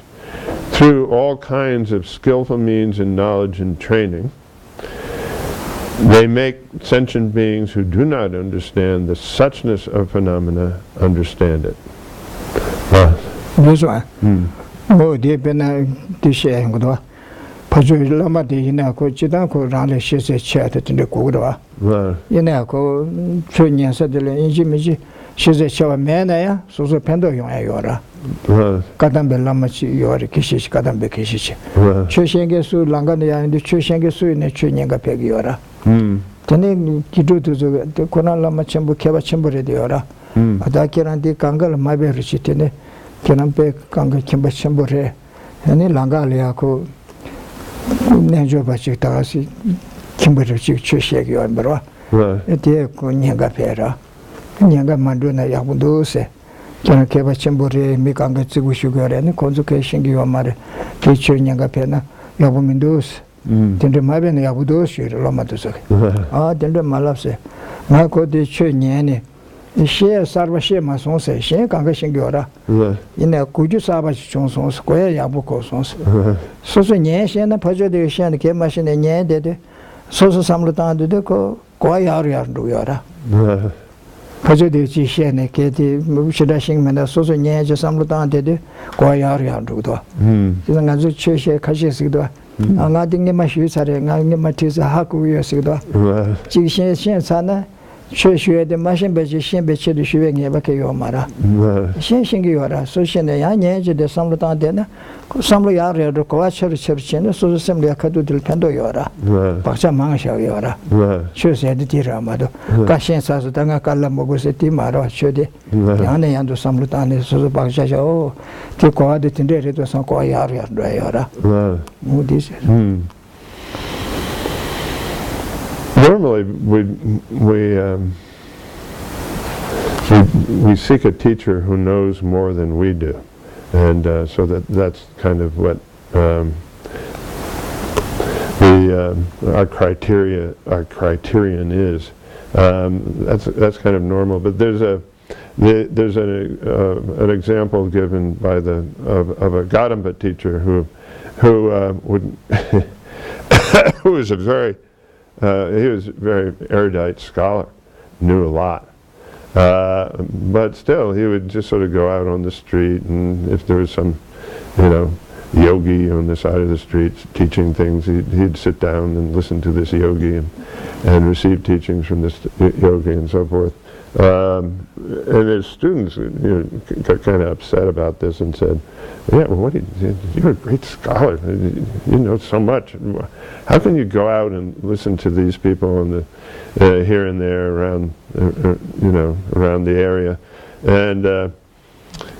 through all kinds of skillful means and knowledge and training. They make sentient beings who do not understand the suchness of phenomena understand it. This one. Oh, dear Bena Dishe, Paju Lama de Inako, Chidanko, Rale, she said, chat in the Kudwa. Inako, Chunya said the Injimiji, she's a shower man, so the Pendo Yora. Kadambe Lamachi, Yori Kishish, Kadambe Kishish. Chushengesu, Langania, and the Chushengesu in a Chunyanga Pegiora. Tene Kidu to the Kona Lama Chambu Keva Chambure de Ora. Adakiran de Kangal, Mabe Richitine, Kenampe, Kanga Kimba Chambure, and Langaliako Nanjo Bachitasi, Kimberchi Chushegi and Bra. A dear Kunyanga Pera, Nyanga Manduna Yabudose. Can Keva Chambure, Mikanga Sugar, and convocation give a mother, teacher Nyanga Pena, Yabumindus. Tender Maben Yabudos, Lomatus. Ah, Tender Malapse. Marco de Chuniani. The share Sarvashe Mason say, Shank Angashingora. In a Kuju Savage Johnson Square Yabuko sons. So Yeshe and a Pajo de Shan came machine and Yan did. So Samlutan de Deco, Quayar do Yora. Pajo de Chishan, Katie, Shadashing Mena, so Yan Samlutan did, Quayar do. Zangazu Cheshe Kashisido. I'm not in my shoes, I'm in my teeth, a hack with your cigar. Chishan Sana, Cheshu, the machine, but you shan't be chilly shooting your mara. Shashing you are, so she and the young age, the Samlutan dinner, some area, the Coacher Church, and so assembly a cadu del Pendo Yora, Paxa Mangsha Yora. She said the Tiramado. Cashin says the Tangakala Mogoseti Maro, Shudi, the Anne and the Samlutan, so the Paxa, oh, to coad it in there, it was some Coyaria, Yora. This normally, we seek a teacher who knows more than we do, and so that's kind of what our criterion is. That's kind of normal. But there's an example given by of a Gadamba teacher who would who was a very he was a very erudite scholar, knew a lot, but still he would just sort of go out on the street, and if there was some yogi on the side of the street teaching things, he'd sit down and listen to this yogi and receive teachings from this yogi and so forth. And his students got kind of upset about this and said, yeah, well, you're a great scholar, you know so much. How can you go out and listen to these people on the here and there around around the area? And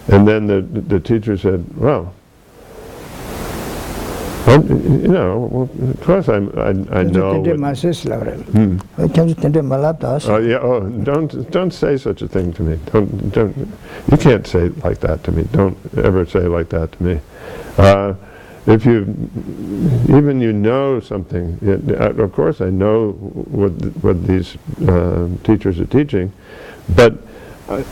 And then the teacher said, well, you know, of course I know. Oh yeah. Oh, don't say such a thing to me. Don't. You can't say it like that to me. Don't ever say like that to me. If you know something, of course I know what these teachers are teaching, but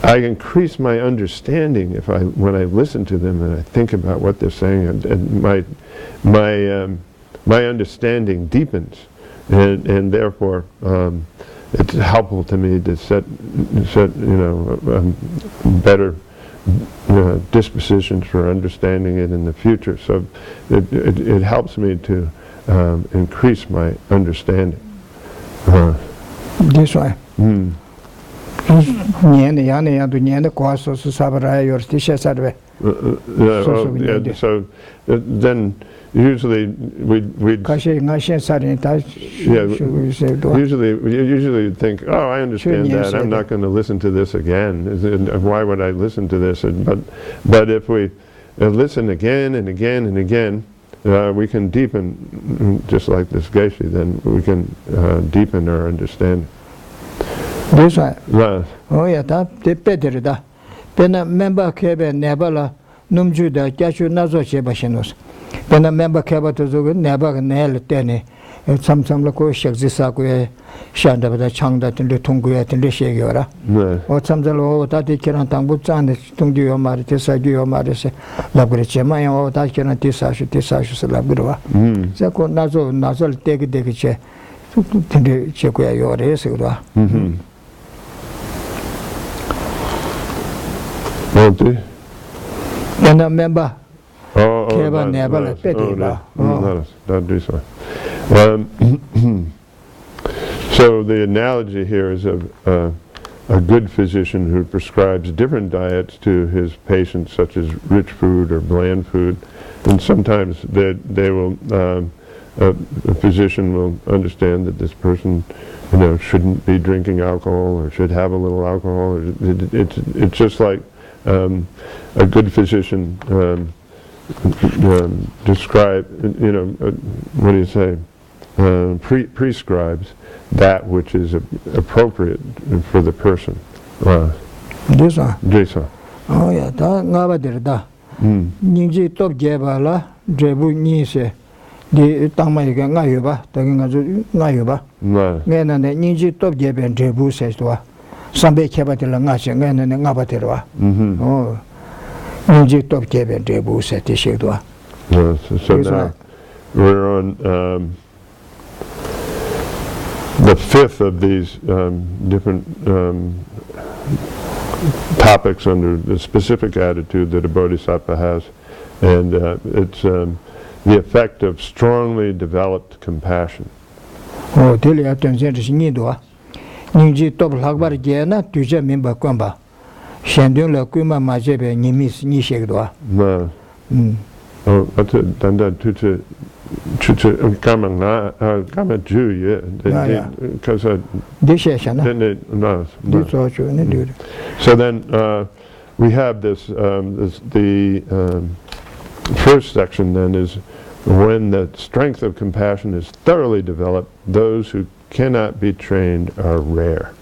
I increase my understanding when I listen to them and I think about what they're saying, and my understanding deepens, and therefore it's helpful to me to set better dispositions for understanding it in the future. So it helps me to increase my understanding. This way. So then usually we usually think, oh, I understand that, I'm not going to listen to this again. Why would I listen to this? But if we listen again and again and again, we can deepen, just like this Geshe, then we can deepen our understanding. This way. Oh yeah, that better da. Pena member kebe nebala numju da jachu nazo chebashinos. Pena member keba to zo neba nel tene. Some la ko shakzisa ko shanda bada changda tinle tunggu ya tinle shegora. O samzalo ta de kiran tangbu chan tungju yo mari tesa ju yo mari se labure chema yo ta kiran tesa shu se labura. Se ko nazo tege che tinle che ko ya yo re se ro. And a member. So the analogy here is of a good physician who prescribes different diets to his patients, such as rich food or bland food, and sometimes they will. A physician will understand that this person, shouldn't be drinking alcohol or should have a little alcohol. It's just like a good physician prescribes that which is appropriate for the person. This one. Oh yeah, that ngaba Ninji top gebala drebu nise. The Tamai Gayuba, taking a Gayuba. Then and the Ninji top geben drebu says to her. Some big capital and Nation and Nabaterwa. Oh, Ninji top geben drebu said to Shedwa. So now we're on the fifth of these different topics under the specific attitude that a bodhisattva has, and it's the effect of strongly developed compassion. Oh, tell attention to Nidoa. Ninji top Lagbar Gena, Tuja Mimba Kwamba. Shandun la Kuma Majebe, Nimis Nishegdoa. Oh, that's it. Danda Tucha Kamang Kama Jew, because Geshe. So then we have this, the first section then is when the strength of compassion is thoroughly developed, those who cannot be trained are rare.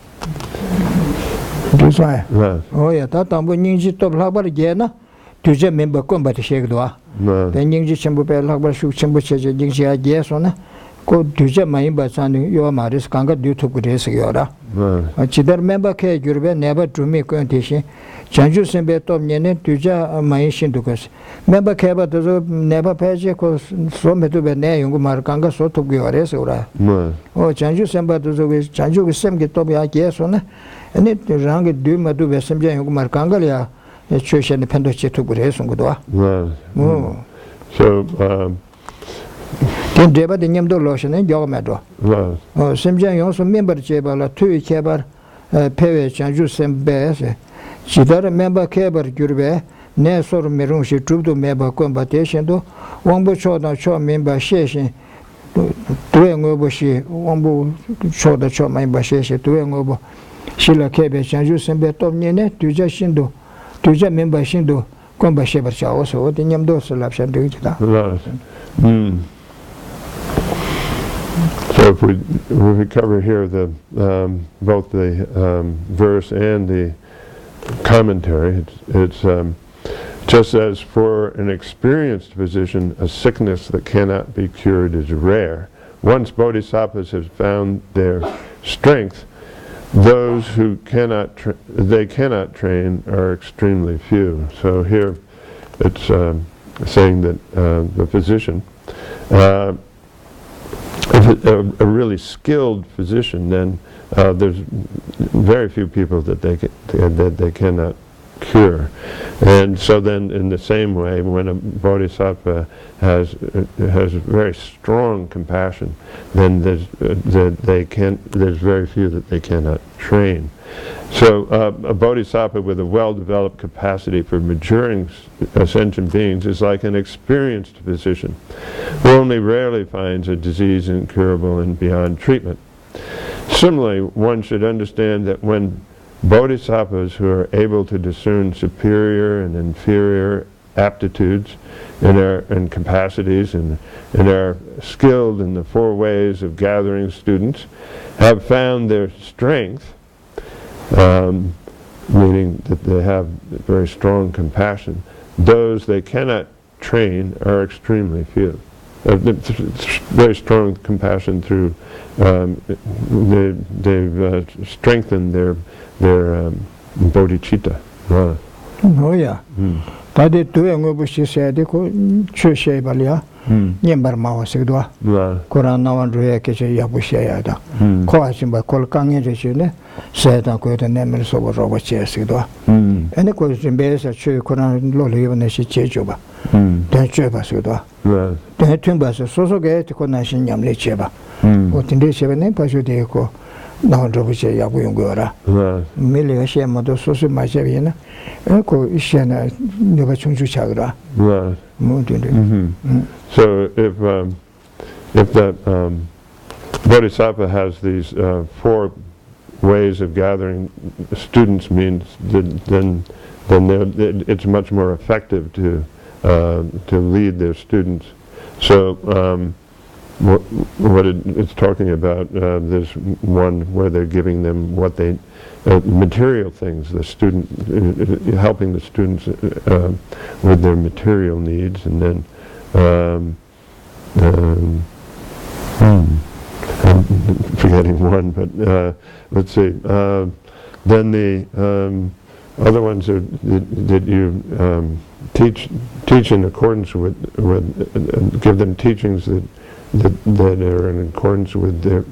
This way. Oh yeah, that I'm when you top Lagbar Gena, Tuja Mimba Kwamba to Shegdoa. Then you Chimbu Lagbar Shuk Chimbu Jingsia Jesona. Go Tuja Maimba San, your Maris Kanga due to Gudis Yora. Chidar member K. Jurbe never drew me quantition. Chanju Sembe Tom Yene, Tuja Maishin Dukas. Member Kaba does never page because so metu bene young Markanga so to Giores or Chanju Semba does Chanju with some get Toby Yesona, and it rang it do Madu Vesemja young Markangalia, a church and the Pendoche to Gures on Gudua. So, Then Deba the Nyamdo lotion and Yomado. Semja also member Jebala, 2 Kebar, Peve Chanju Sembe. She does remember Kebar Jurbe, ne sort of Merun, she trooped to member combatation to one bush or not show member Sheshin, doing over she, one bull show the show member Sheshin, doing over Sheila Kebe, Chanju Sembe Tom Nene, to Jashindo, tuja member shindu komba shebar chao so the nyamdo slap shan do jita. So if we cover here the both the verse and the commentary, it's just as for an experienced physician, a sickness that cannot be cured is rare. Once bodhisattvas have found their strength, those who cannot train are extremely few. So here it's saying that the physician, if a really skilled physician, then there's very few people that they cannot cure. And so then in the same way, when a bodhisattva has very strong compassion, then there's very few that they cannot train. So a bodhisattva with a well-developed capacity for maturing sentient beings is like an experienced physician who only rarely finds a disease incurable and beyond treatment. Similarly, one should understand that when bodhisattvas who are able to discern superior and inferior aptitudes and capacities and are skilled in the 4 ways of gathering students have found their strength, meaning that they have very strong compassion, those they cannot train are extremely few. Very strong compassion through they've strengthened their bodhicitta. Oh yeah. Tadi tu yang ubushi said ko chushe balia. Nyembar mawa sigdwa. Quran nawan ruya ke che yabushi ayada. Ko asimba kol kangen rechune saida ko ta nemel so roba che sigdwa. Ene ko jimbe sa chu Quran lo le ne shi che joba. Dan che ba sigdwa. Dan tumba so so ge ko na shin nyamle che ba. O tinde che ne pa ju de ko 나온 저부터 야구 연구하라. 밀리가 시험도 소수 마셔비나. 그 이시나 내가 청주 차그라. So if that bodhisattva has these 4 ways of gathering students, means then it's much more effective to lead their students. So what it's talking about, there's one where they're giving them what they material things, the student helping the students with their material needs, and then I'm forgetting one, but let's see. Then the other ones are that you teach in accordance with give them teachings that are in accordance with their,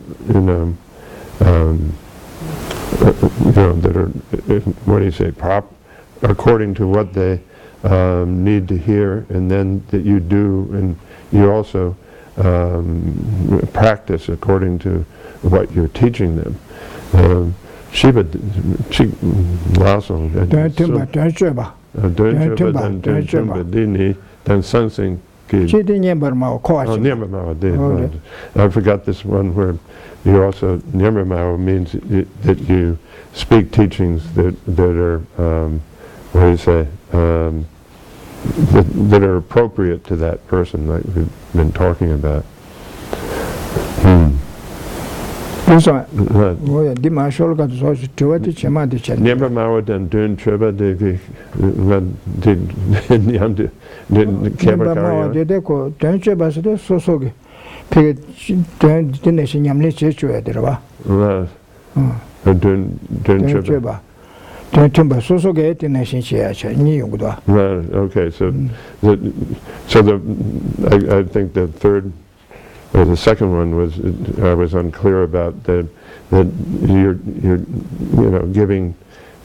that are, what do you say, according to what they need to hear, and then that you do, and you also practice according to what you're teaching them. Shiva, Laso, then Sansing. I forgot this one where you also, Nyamramao means that you speak teachings that are, what do you say, that are appropriate to that person, like we've been talking about. Nyamramao dan dun treba de Nyamramao de ko dun treba so sosoge pe dun dineshi nyamle che chue derwa. Dun treba. Dun tumba sosoge dineshi che cha ni yongdo. Okay, so I think the third or the second one was I was unclear about that you're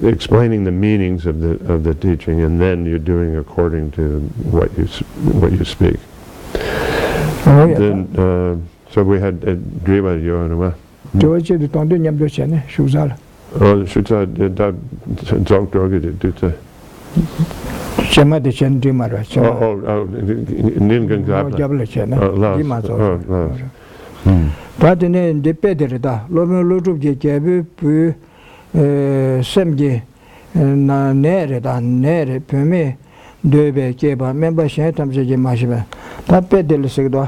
explaining the meanings of the teaching, and then you're doing according to what you speak. Then so we had Driva Yohanwa. George the Tondo Nyamdo Chene, Shuzal. Oh, Shuzal that Zong Drogi did. Chema de Chen Dimara. Ningan Gabla Chena. But in the Pedreda, Lomo Lutu Gabu, Semge, na nere da nere peme debe keba member shetam je mashiba ta pedel sigdo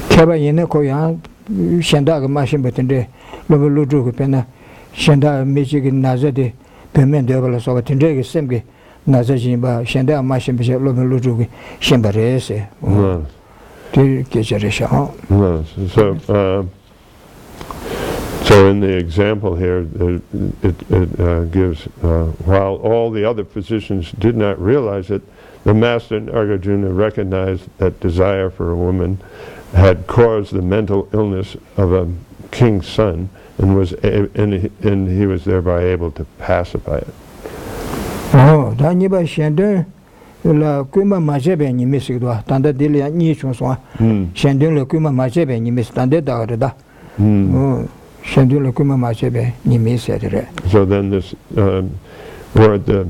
keba yene ko ya shenda ga mashin betende lo lu ju ko pena shenda meji gi nazade peme de bala so betende ge semge nazaji ba shenda mashin be lo lu ju gi shembarese ti ke jere sha So in the example here, it gives, while all the other physicians did not realize it, the master Nagarjuna recognized that desire for a woman had caused the mental illness of a king's son, and he was thereby able to pacify it. Oh, daniba shende la kuma majebe ni misigwa tanda dile ni chonswa shende le kuma majebe ni mis tanda da da so then this, or the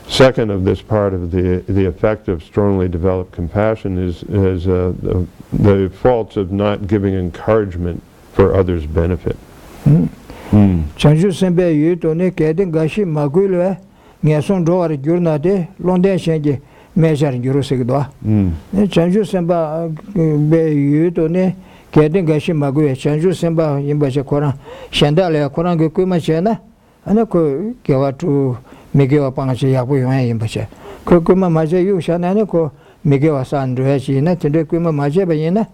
second of this part of the effect of strongly developed compassion is the faults of not giving encouragement for others' benefit. Chanju sembe yu to ne kedin gashi magulwe ngeson doar gyurnade londen shenge mejar gyurusegdo. Chanju semba be yu to ne kedin gashi magwe chanju semba yimbaje koran shendale koran ge kuma chena ana ko gewatu migewa pangache yabu yoy yimbaje ko kuma maje yu shana ne ko migewa san royachi na tende kuma maje ba yena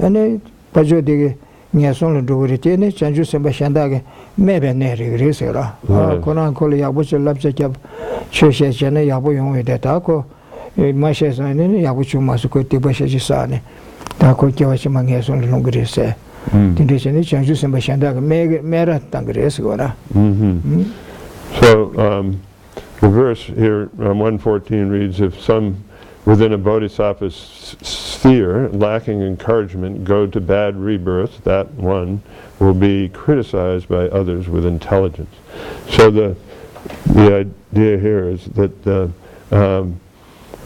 ane pajo de nyason lo dogorite ne chanju semba shendage mebe ne regresera koran ko yabu che labje kyab choshe chena yabu yoy de ta ko mashe san ne yabu chuma su ko tibashe ji sane So the verse here, 114 reads, if some within a bodhisattva's sphere, lacking encouragement, go to bad rebirth, that one will be criticized by others with intelligence. So the idea here is that the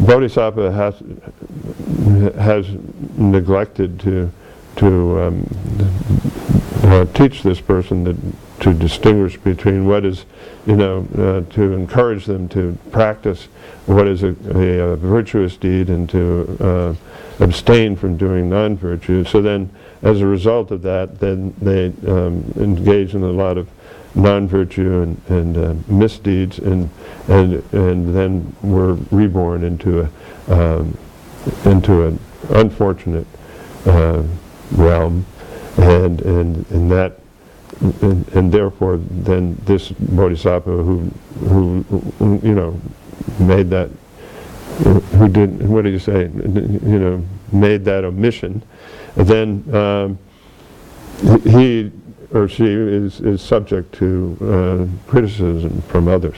Bodhisattva has neglected to teach this person to distinguish between what is, to encourage them to practice what is a virtuous deed and to abstain from doing non-virtue. So then, as a result of that, then they engage in a lot of non-virtue and misdeeds, and then were reborn into an unfortunate realm, and therefore then this bodhisattva who made that, who did, what do you say, made that omission, then he or she is subject to criticism from others,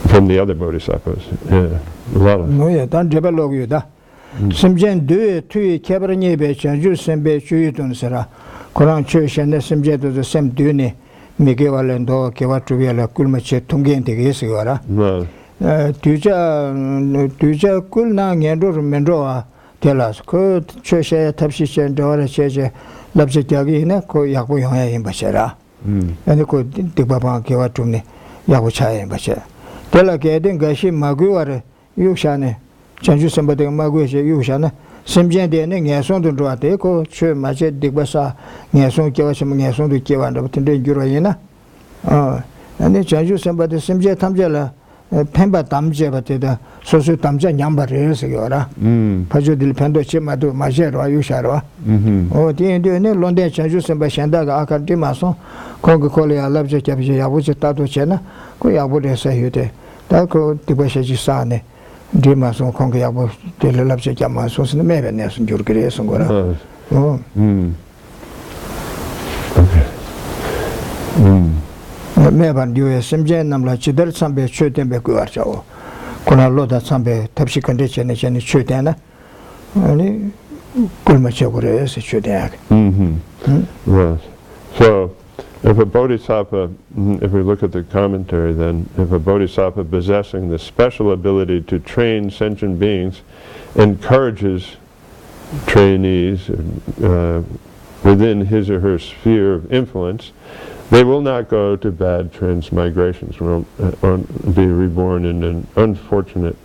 from the other bodhisattvas. Yeah, a lot of. No, yeah, don't develop you da. Simjen do to Cabernet Bechan, you send be Chuyun Sera, Koran Church and the Simjet of the same dune, Miguelando, Kevatuela, Kulmache, Tungin, the Gesigara. No. Tuja Kulna, Yendo, Mendoa, tell us, Kurt, Church, Tapsi, and Dora, Cheche. Labjagina ko yabu yoy bashara and ko dibaba kewa tumne yabu chaye bashara tela ke den gashi maguare yushane chanju sambade maguye yushane simjen de ne ngeson do doate ko chwe maje digbasa ngeson kewa shim ngeson do kewa ndo tinde gyuro yina ane chanju sambade simje tamjela pemba damje bateda sosu damja nyambare segora pajo dil pendo chemado majero ayusharo o tiende ne londe chanju semba shanda ga akati maso kong kole alabje kapje yabuche tato chena ko yabude sayude ta ko tibashe ji sane di maso kong yabu dil labje kamaso sne mebe ne sun jurgere songora o 매번 뉴에 심제 남라 지들 참배 최대배 그거죠. 고날로다 참배 탑시 컨디션에 전에 최대나 아니 꿀마쳐 그래서 최대야. Right. So if a bodhisattva, if we look at the commentary, then if a bodhisattva possessing the special ability to train sentient beings encourages trainees within his or her sphere of influence, they will not go to bad transmigrations, or be reborn in an unfortunate,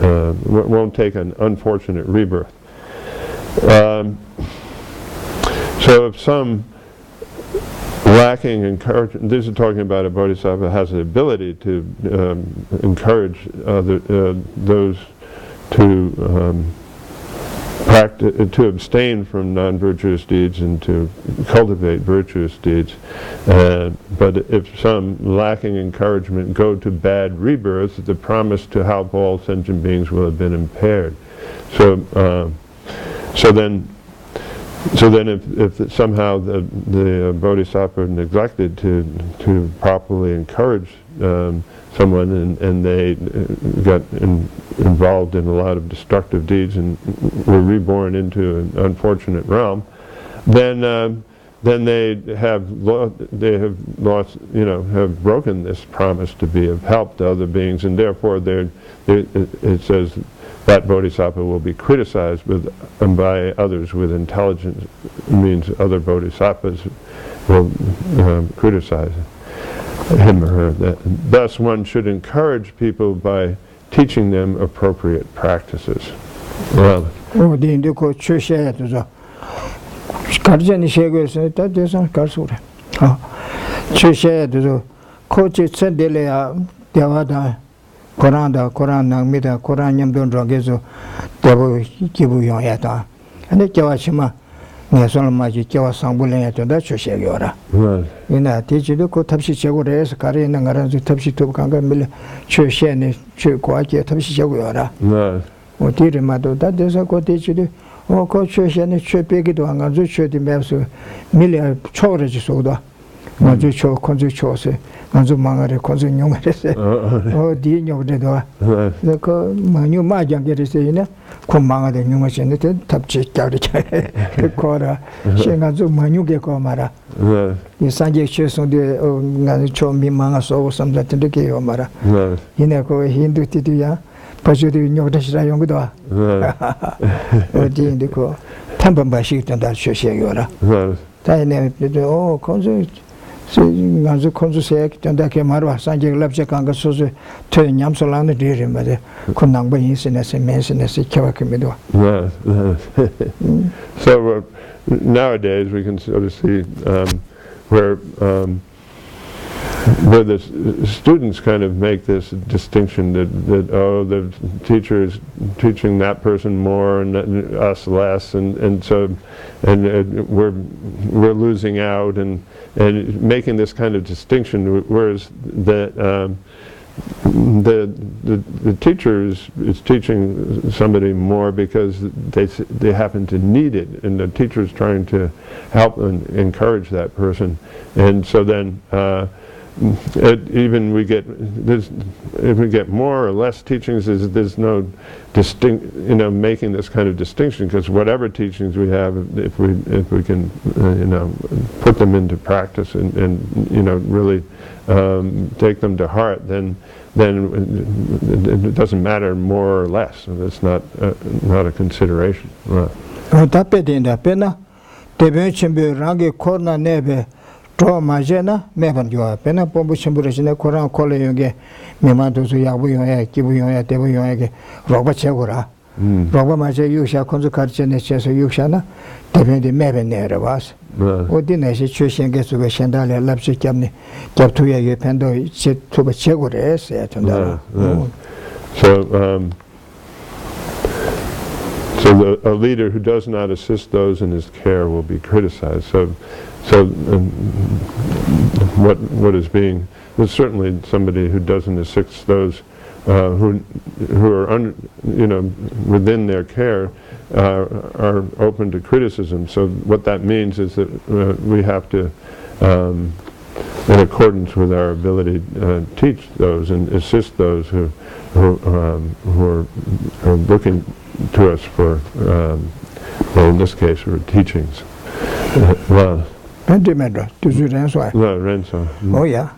won't take an unfortunate rebirth. So if some lacking encouragement, this is talking about a bodhisattva has the ability to encourage those to practice, to abstain from non-virtuous deeds and to cultivate virtuous deeds. But if some lacking encouragement go to bad rebirths, the promise to help all sentient beings will have been impaired. So then if somehow the bodhisattva neglected to properly encourage someone and they got involved in a lot of destructive deeds and were reborn into an unfortunate realm, then they have lost, have broken this promise to be of help to other beings, and therefore it says that bodhisattva will be criticized by others with intelligence. It means other bodhisattvas will criticize him or her. Thus, one should encourage people by teaching them appropriate practices. Well, Koran nang mida Koran nyam don rogezo debo kibu yon yata ane kyawa chima ngesol maji kyawa sangbulen yato da choshe yora ina tijido ko tabshi chego res kare na ngaranzu tabshi tob kanga mile choshe ne kwa ke tabshi chego yora o tire mado da desa ko tijido o ko choshe ne chope do ngaranzu chodi mebso mile chore ji soda ngaranzu cho konzu chose anzu mangare konzu nyongare se o di nyogde do ko manyu ma jangere se ina ko mangade nyongase ne te tabchi kyari chae kora shenganzu manyu ge ko mara ni sanje cheson de ngani chombi manga so samda tende ke yo mara ina ko hindu tidiya pajudi nyogde shira yongdo o di ndiko tambam bashi tanda shoshe yora ta ne o konzu nganzu konzu sek tanda ke marwa sanje labje kanga sozu to nyamsolane dire made kunang ba yinsene se mensene se kyawa kemedo. So nowadays we can sort of see where the students kind of make this distinction that oh, the teacher is teaching that person more and us less, and we're losing out and making this kind of distinction, whereas the teacher is teaching somebody more because they happen to need it, and the teacher is trying to help and encourage that person, and so then even if we get more or less teachings, there's no making this kind of distinction, because whatever teachings we have, if we can put them into practice and really take them to heart, then it doesn't matter more or less. It's not a consideration. Draw Majena, Mevan Joa, Pena Pombu Chamburajina, Koran Kolayonge, Memantos Yabuyoya, Kibuyoya, Debuyoya, Roba Chegura, Roba Maja Yusha, Konzukarchen, Chesa Yushana, Devendi Mevan Neravas. Odina, she Chushan gets to Shandala, Lapsi Kamni, Captuya, Pendo, to the Chegures, So a leader who does not assist those in his care will be criticized. So what is being, there's certainly somebody who doesn't assist those who are within their care are open to criticism. So what that means is that we have to, in accordance with our ability, teach those and assist those who are looking to us for, well, in this case, for teachings. Oh yeah.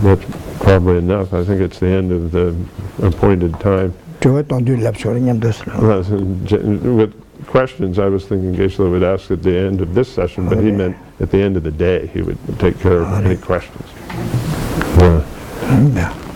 That's probably enough. I think it's the end of the appointed time. 저거 돈도 랩소리 냠도스라. With questions, I was thinking Geshe would ask at the end of this session, but he meant at the end of the day he would take care of any questions. 네.